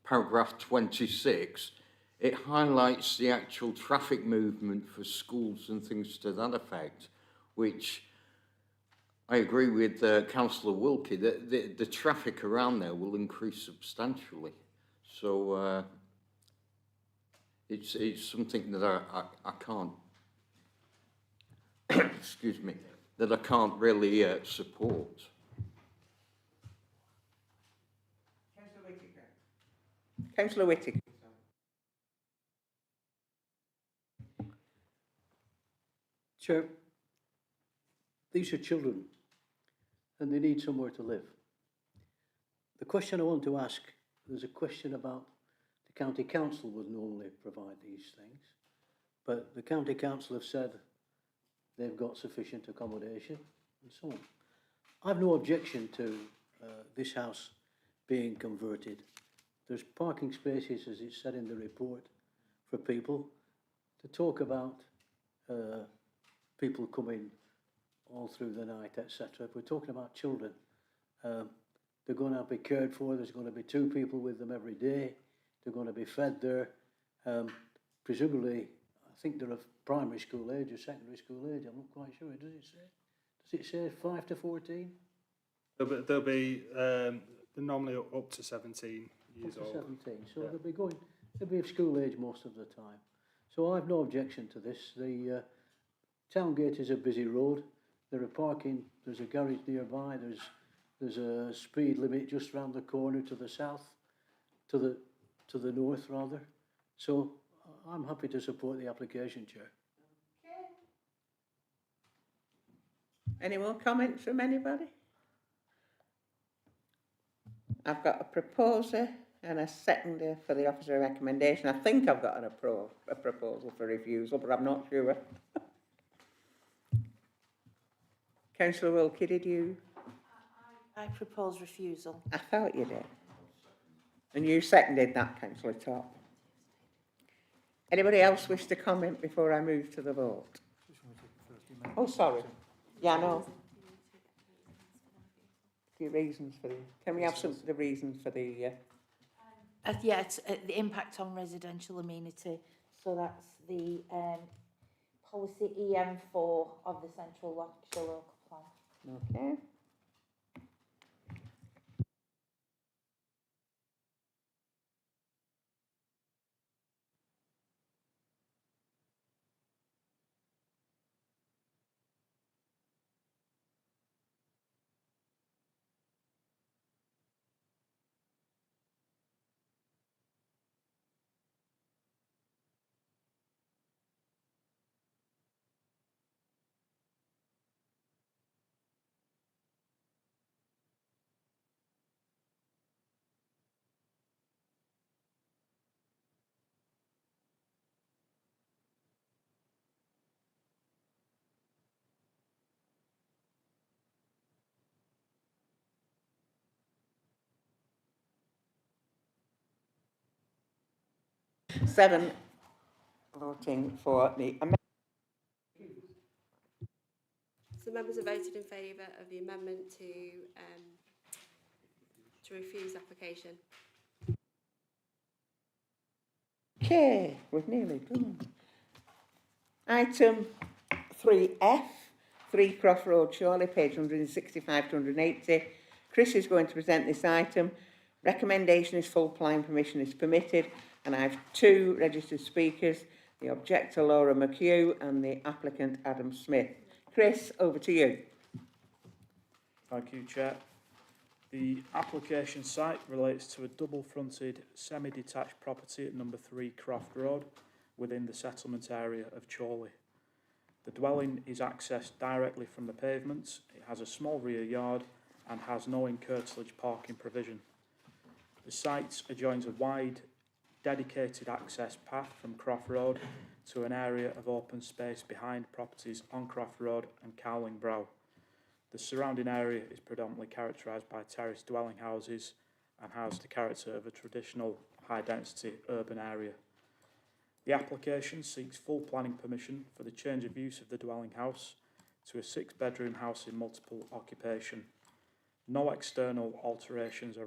paragraph 26, it highlights the actual traffic movement for schools and things to that effect, which I agree with Councillor Wilkie that the traffic around there will increase substantially. So it's something that I can't excuse me, that I can't really support. Councillor Whittaker. Chair, these are children and they need somewhere to live. The question I want to ask, there's a question about the county council would normally provide these things, but the county council have said they've got sufficient accommodation and so on. I've no objection to this house being converted. There's parking spaces, as it said in the report, for people. To talk about people coming all through the night, etc. If we're talking about children, they're going to be cared for. There's going to be 2 people with them every day. They're going to be fed there. Presumably, I think they're of primary school age or secondary school age. I'm not quite sure. Does it say? Does it say 5 to 14? They'll be they're normally up to 17 years Up to old. 17. So they'll be of school age most of the time. So I've no objection to this. The Towngate is a busy road. There are parking. There's a garage nearby. There's a speed limit just round the corner to the south, to the north rather. So I'm happy to support the application, Chair. Any more comments from anybody? I've got a proposer and a seconder for the officer recommendation. I think I've got a proposal for refusal, but I'm not sure. Councillor Wilkie, did you? I propose refusal. I thought you did. And you seconded that, Councillor Top. Anybody else wish to comment before I move to the vote? Oh, sorry. Yeah, no. The reasons for the, can we have the reasons for the... Yeah, it's the impact on residential amenity. So that's the policy EM4 of the Central Lancashire Local Plan. Okay. Seven voting for the amendment. So members have voted in favour of the amendment to refuse application. Okay, we've nearly done. Item 3F, 3 Croft Road, Chorley, page 165 to 180. Chris is going to present this item. Recommendation is full planning permission is permitted, and I have 2 registered speakers, the objector Laura McHugh and the applicant Adam Smith. Chris, over to you. Thank you, Chair. The application site relates to a double-fronted, semi-detached property at number 3 Croft Road within the settlement area of Chorley. The dwelling is accessed directly from the pavements. It has a small rear yard and has no incurtilage parking provision. The site adjoins a wide, dedicated access path from Croft Road to an area of open space behind properties on Croft Road and Cowling Brow. The surrounding area is predominantly characterised by terraced dwelling houses and has the character of a traditional high-density urban area. The application seeks full planning permission for the change of use of the dwelling house to a 6-bedroom house in multiple occupation. No external alterations are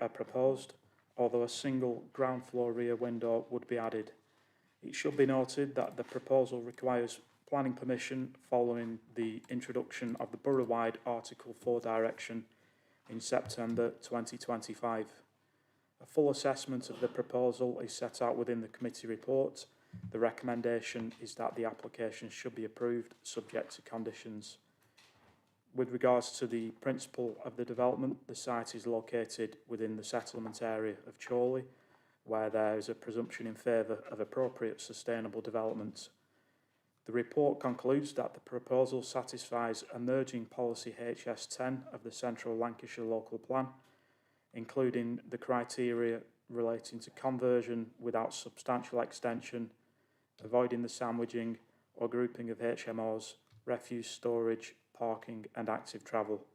proposed, although a single ground floor rear window would be added. It should be noted that the proposal requires planning permission following the introduction of the borough-wide Article 4 direction in September 2025. A full assessment of the proposal is set out within the committee report The recommendation is that the application should be approved, subject to conditions. With regards to the principle of the development, the site is located within the settlement area of Chorley, where there is a presumption in favour of appropriate sustainable development. The report concludes that the proposal satisfies emerging policy HS10 of the Central Lancashire Local Plan, including the criteria relating to conversion without substantial extension, avoiding the sandwiching or grouping of HMOs, refuse storage, parking and active travel.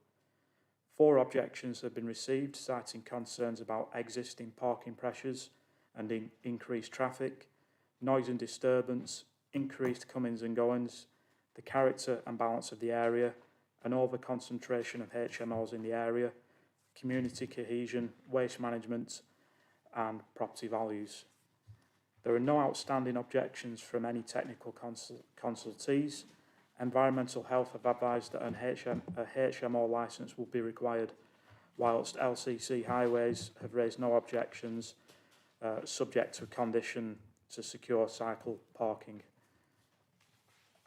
4 objections have been received, citing concerns about existing parking pressures and increased traffic, noise and disturbance, increased comings and goings, the character and balance of the area, an over-concentration of HMOs in the area, community cohesion, waste management and property values. There are no outstanding objections from any technical consultees. Environmental Health have advised that a HMO licence will be required, whilst LCC Highways have raised no objections, subject to a condition to secure cycle parking.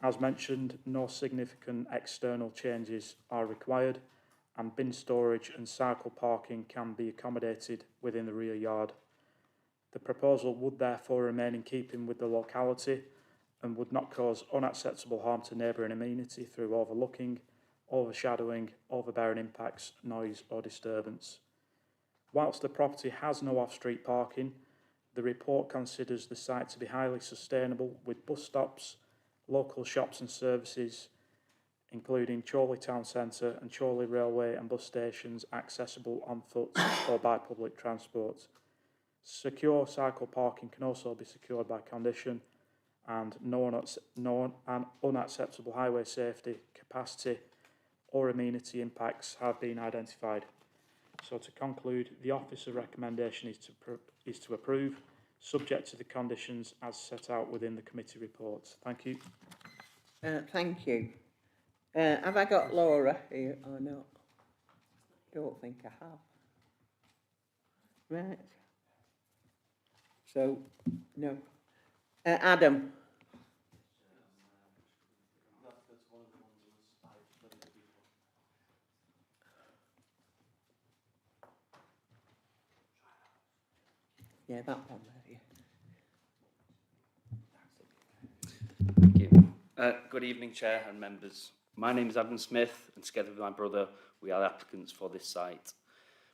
As mentioned, no significant external changes are required, and bin storage and cycle parking can be accommodated within the rear yard. The proposal would therefore remain in keeping with the locality and would not cause unacceptable harm to neighbouring amenity through overlooking, overshadowing, overbearing impacts, noise or disturbance. Whilst the property has no off-street parking, the report considers the site to be highly sustainable with bus stops, local shops and services, including Chorley Town Centre and Chorley Railway and bus stations accessible on foot or by public transport. Secure cycle parking can also be secured by condition, and no unacceptable highway safety, capacity or amenity impacts have been identified. So to conclude, the officer recommendation is to approve, subject to the conditions as set out within the committee reports. Thank you. Thank you. Have I got Laura here or not? Don't think I have. Right. So, no. Adam. Yeah, that one there, yeah. Thank you. Good evening, Chair and members. My name is Adam Smith, and together with my brother, we are applicants for this site.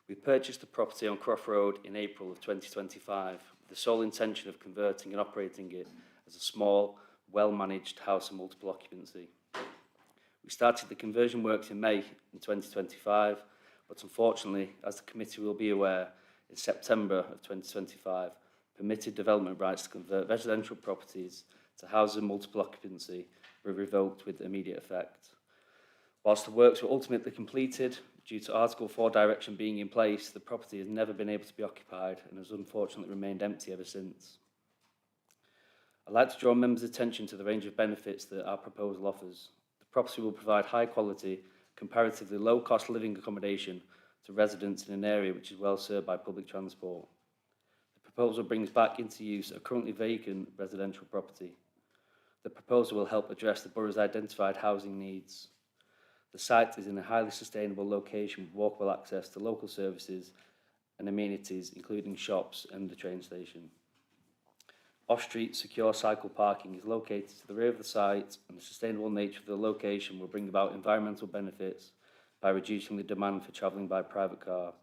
We purchased the property on Croft Road in April of 2025 with the sole intention of converting and operating it as a small, well-managed house of multiple occupancy. We started the conversion works in May in 2025, but unfortunately, as the committee will be aware, in September of 2025, permitted development rights to convert residential properties to houses of multiple occupancy were revoked with immediate effect. Whilst the works were ultimately completed, due to Article 4 direction being in place, the property has never been able to be occupied and has unfortunately remained empty ever since. I'd like to draw members' attention to the range of benefits that our proposal offers. The property will provide high quality, comparatively low cost living accommodation to residents in an area which is well served by public transport. The proposal brings back into use a currently vacant residential property. The proposal will help address the borough's identified housing needs. The site is in a highly sustainable location with walkable access to local services and amenities, including shops and the train station. Off-street secure cycle parking is located to the rear of the site, and the sustainable nature of the location will bring about environmental benefits by reducing the demand for travelling by private car.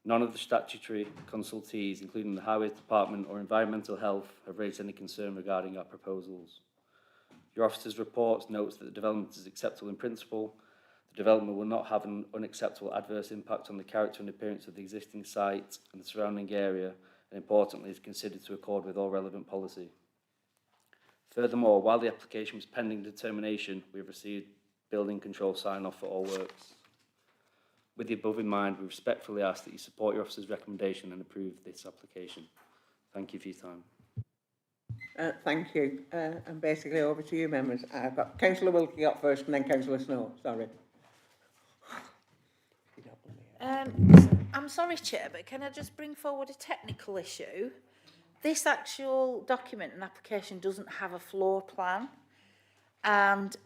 None of the statutory consultees, including the Highways Department or Environmental Health, have raised any concern regarding our proposals. Your officer's report notes that the development is acceptable in principle. The development will not have an unacceptable adverse impact on the character and appearance of the existing site and the surrounding area, and importantly is considered to accord with all relevant policy. Furthermore, while the application was pending determination, we have received building control sign-off for all works. With the above in mind, we respectfully ask that you support your officer's recommendation and approve this application. Thank you for your time. Thank you. And basically over to you, members. I've got Councillor Wilkie up first and then Councillor Snow. Sorry. I'm sorry, Chair, but can I just bring forward a technical issue? this actual document and application doesn't have a floor plan. And,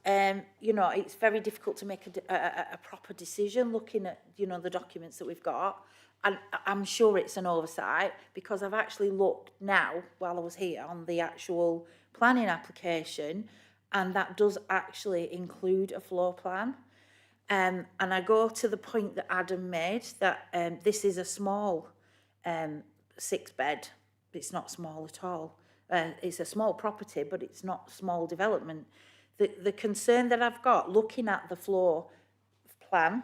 you know, it's very difficult to make a proper decision looking at, you know, the documents that we've got. And I'm sure it's an oversight because I've actually looked now while I was here on the actual planning application, and that does actually include a floor plan. And I go to the point that Adam made that this is a small 6-bed. It's not small at all. It's a small property, but it's not small development. The concern that I've got looking at the floor plan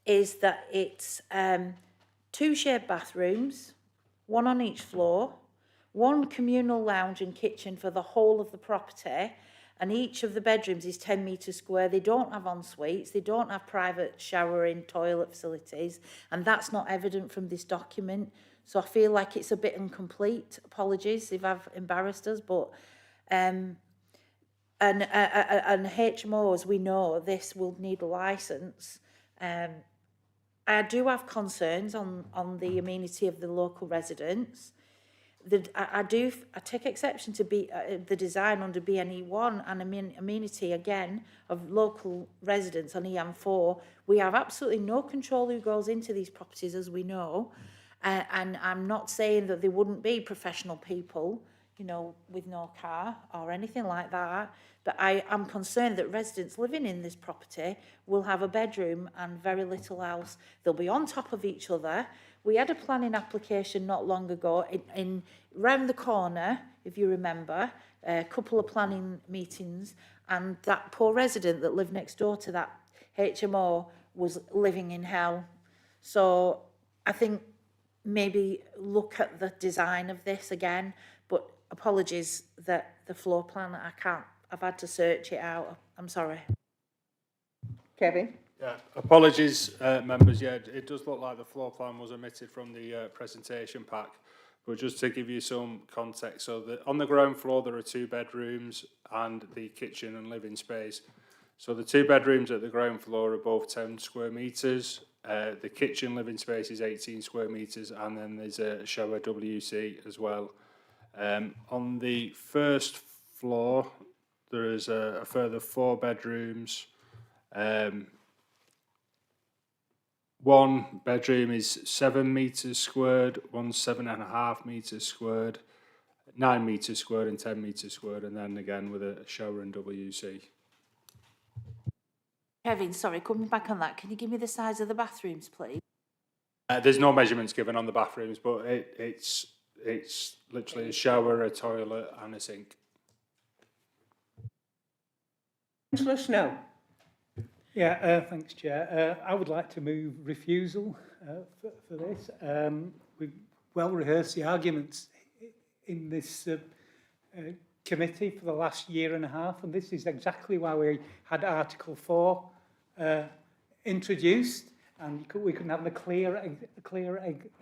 is that it's 2 shared bathrooms, 1 on each floor, 1 communal lounge and kitchen for the whole of the property, and each of the bedrooms is 10 metres square. They don't have en-suites, they don't have private showering, toilet facilities, and that's not evident from this document. So I feel like it's a bit incomplete. Apologies if I've embarrassed us, but and HMOs, we know this will need a licence. I do have concerns on the amenity of the local residents. I take exception to the design under BNE1 and amenity again of local residents on EM4. We have absolutely no control who goes into these properties, as we know. And I'm not saying that there wouldn't be professional people, you know, with no car or anything like that. But I am concerned that residents living in this property will have a bedroom and very little else. They'll be on top of each other. We had a planning application not long ago in round the corner, if you remember, a couple of planning meetings, and that poor resident that lived next door to that HMO was living in hell. So I think maybe look at the design of this again, but apologies that the floor plan, I've had to search it out. I'm sorry. Kevin? Yeah, apologies, members. Yeah, it does look like the floor plan was omitted from the presentation pack. But just to give you some context, so on the ground floor there are 2 bedrooms and the kitchen and living space. So the 2 bedrooms at the ground floor are both 10 square metres. The kitchen living space is 18 square metres, and then there's a shower WC as well. On the first floor, there is a further 4 bedrooms. 1 bedroom is 7 metres squared, 1's 7.5 metres squared, 9 metres squared and 10 metres squared, and then again with a shower and WC. Kevin, sorry, coming back on that, can you give me the size of the bathrooms, please? There's no measurements given on the bathrooms, but it's literally a shower, a toilet and a sink. Councillor Snow. Yeah, thanks, Chair. I would like to move refusal for this. We've well rehearsed the arguments in this committee for the last year and a half, and this is exactly why we had Article 4 introduced, and we couldn't have a clear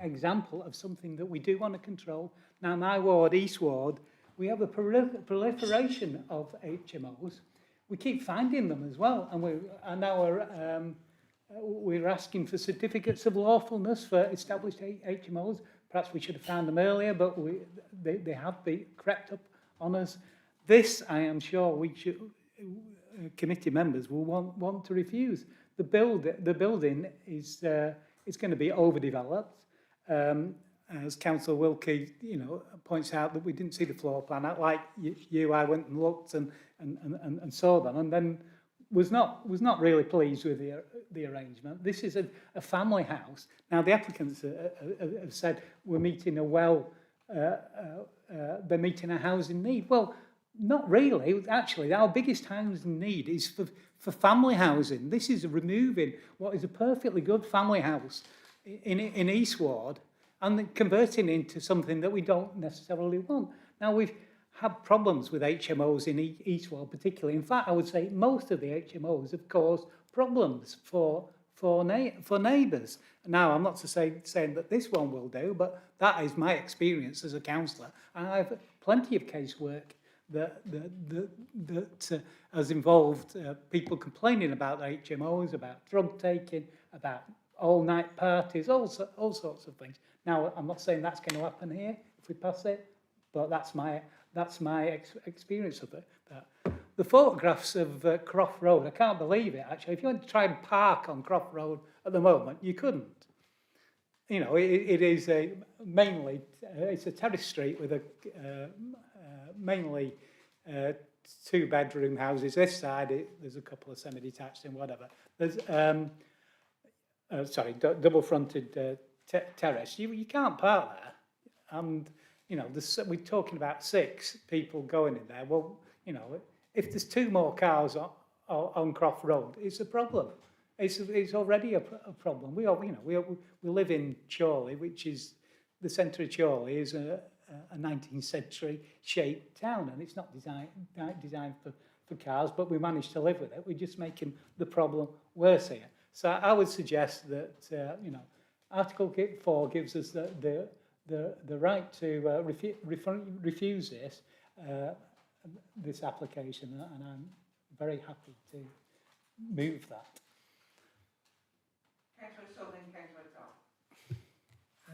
example of something that we do want to control. Now, my ward, East Ward, we have a proliferation of HMOs. We keep finding them as well, and we're asking for certificates of lawfulness for established HMOs. Perhaps we should have found them earlier, but they have crept up on us. This, I am sure, committee members will want to refuse. The building is going to be overdeveloped. As Councillor Wilkie, points out that we didn't see the floor plan. Like you, I went and looked and saw them, and then was not really pleased with the arrangement. This is a family house. Now the applicants have said we're meeting they're meeting a housing need. Well, not really. Actually, our biggest housing need is for family housing. This is removing what is a perfectly good family house in East Ward and converting it into something that we don't necessarily want. Now, we've had problems with HMOs in East Ward particularly. In fact, I would say most of the HMOs have caused problems for neighbours. Now, I'm not saying that this one will do, but that is my experience as a councillor. And I have plenty of casework that has involved people complaining about HMOs, about drug taking, about all-night parties, all sorts of things. Now, I'm not saying that's going to happen here if we pass it, but that's my experience of it. The photographs of Croft Road, I can't believe it, actually. If you want to try and park on Croft Road at the moment, you couldn't. You know, it is mainly, it's a terrace street with mainly 2-bedroom houses. This side, there's a couple of semi-detached and whatever. There's, double-fronted terrace. You can't park there. And, you know, we're talking about 6 people going in there. Well, you know, if there's 2 more cars on Croft Road, it's a problem. It's already a problem. We live in Chorley, which is the centre of Chorley is a 19th century shaped town, and it's not designed for cars, but we managed to live with it. We're just making the problem worse here. So I would suggest that you know, Article 4 gives us the right to refuse this application, and I'm very happy to move that. Councillor Southern, Councillor Todd.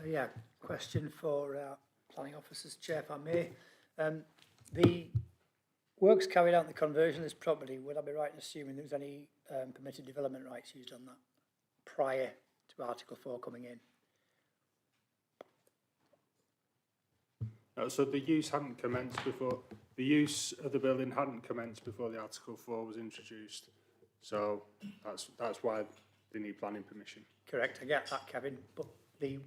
Yeah, question for planning officers, Chair, if I may. The works carried out in the conversion of this property, would I be right in assuming there was any permitted development rights used on that prior to Article 4 coming in? So the use hadn't commenced before, the use of the building hadn't commenced before the Article 4 was introduced. So that's why they need planning permission. Correct, I get that, Kevin, but there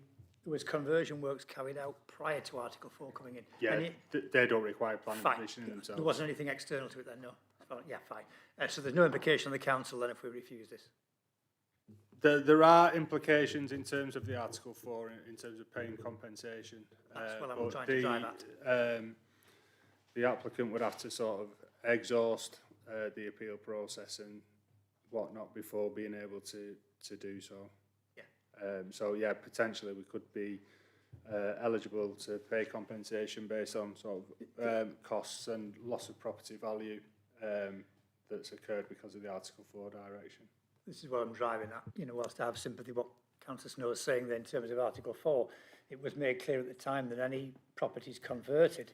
was conversion works carried out prior to Article 4 coming in. Yeah, they don't require planning permission in themselves. There wasn't anything external to it then, no? Yeah, fine. So there's no implication on the council then if we refuse this? There are implications in terms of the Article 4, in terms of paying compensation. That's what I'm trying to drive at. The applicant would have to sort of exhaust the appeal process and whatnot before being able to do so. Yeah. So yeah, potentially we could be eligible to pay compensation based on sort of costs and loss of property value that's occurred because of the Article 4 direction. This is what I'm driving at. You know, whilst I have sympathy what Councillor Snow is saying there in terms of Article 4, it was made clear at the time that any properties converted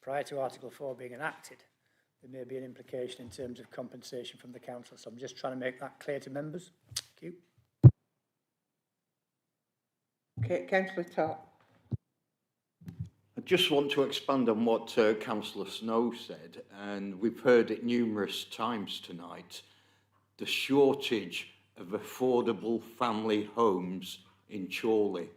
prior to Article 4 being enacted, there may be an implication in terms of compensation from the council. So I'm just trying to make that clear to members. Thank you. Okay, Councillor Todd. I just want to expand on what Councillor Snow said, and we've heard it numerous times tonight, the shortage of affordable family homes in Chorley.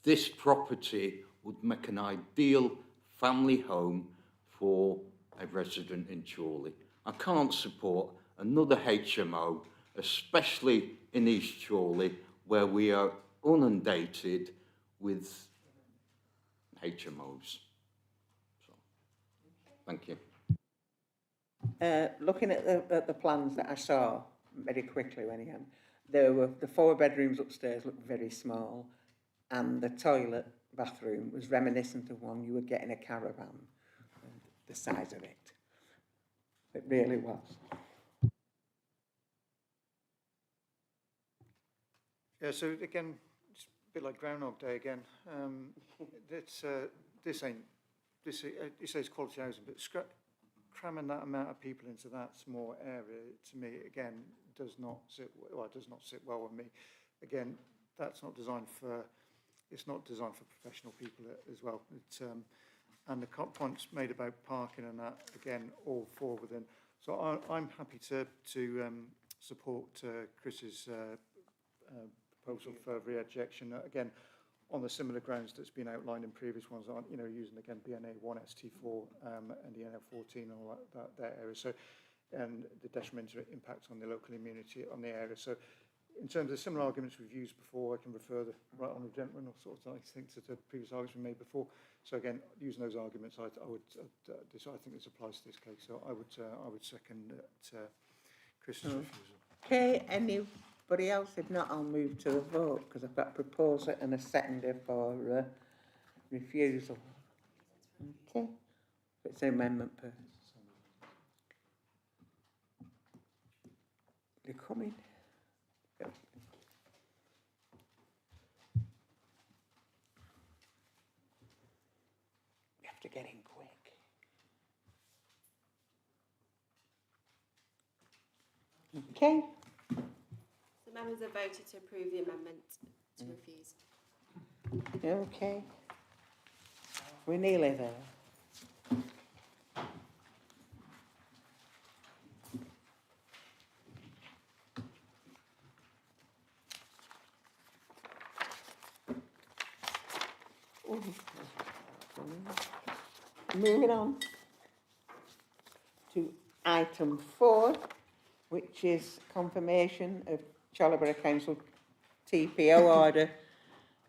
This property would make an ideal family home for a resident in Chorley. I can't support another HMO, especially in East Chorley, where we are inundated with HMOs. So, thank you. Looking at the plans that I saw very quickly when again, the 4 bedrooms upstairs looked very small, and the toilet bathroom was reminiscent of one you would get in a caravan, the size of it. It really was. Yeah, so again, it's a bit like Groundhog Day again. It says quality housing, but cramming that amount of people into that small area, to me, again, does not sit well with me. Again, that's not designed for, it's not designed for professional people as well. And the points made about parking and that, again, all fall within. So I'm happy to support Chris's proposal for re-ejection. Again, on the similar grounds that's been outlined in previous ones, you know, using again BNA 1 ST4 and the NL14 and all that area. So, and the detrimental impact on the local immunity on the area. So, in terms of similar arguments we've used before, I can refer the right honourable gentleman or sort of think to the previous arguments we made before. So again, using those arguments, I think this applies to this case. So I would second Chris's refusal. Okay, anybody else? If not, I'll move to the vote because I've got a proposer and a seconder for refusal. Okay, it's an amendment per. They're coming. We have to get in Okay, The members have voted to approve the amendment to refuse. okay. We're nearly there. Moving on to item 4, which is confirmation of Charlborough Council TPO order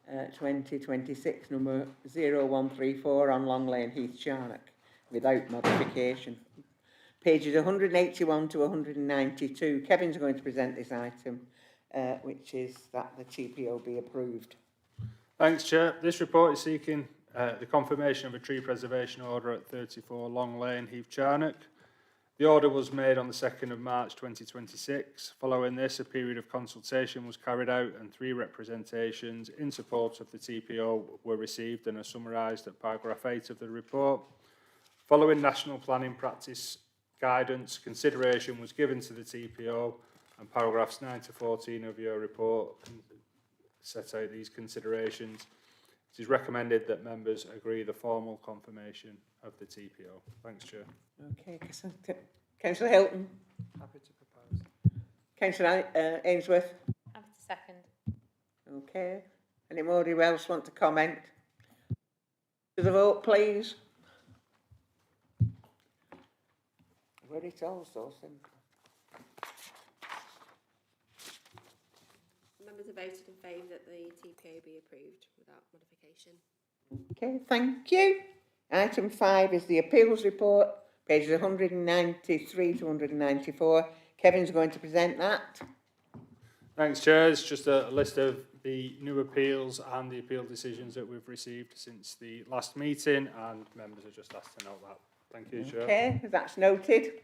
2026 number 0134 on Long Lane, Heath Charnock, without modification. Pages 181 to 192. Kevin's going to present this item, which is that the TPO be approved. Thanks, Chair. This report is seeking the confirmation of a tree preservation order at 34 Long Lane, Heath Charnock. The order was made on the 2nd of March 2026. Following this, a period of consultation was carried out and 3 representations in support of the TPO were received and are summarised at paragraph 8 of the report. Following national planning practice guidance, consideration was given to the TPO, and paragraphs 9 to 14 of your report set out these considerations. It is recommended that members agree the formal confirmation of the TPO. Thanks, Chair. Okay, Councillor Hilton. Happy to propose. Councillor Ainsworth. Happy to second. Okay. Anybody else want to comment? To the vote, please. Well, it's all so simple. Members have voted in favour that the TPO be approved without modification. Okay, thank you. Item 5 is the appeals report, pages 193 to 194. Kevin's going to present that. Thanks, Chair. It's just a list of the new appeals and the appeal decisions that we've received since the last meeting, and members are just asked to note that. Thank you, Chair. Okay, that's noted.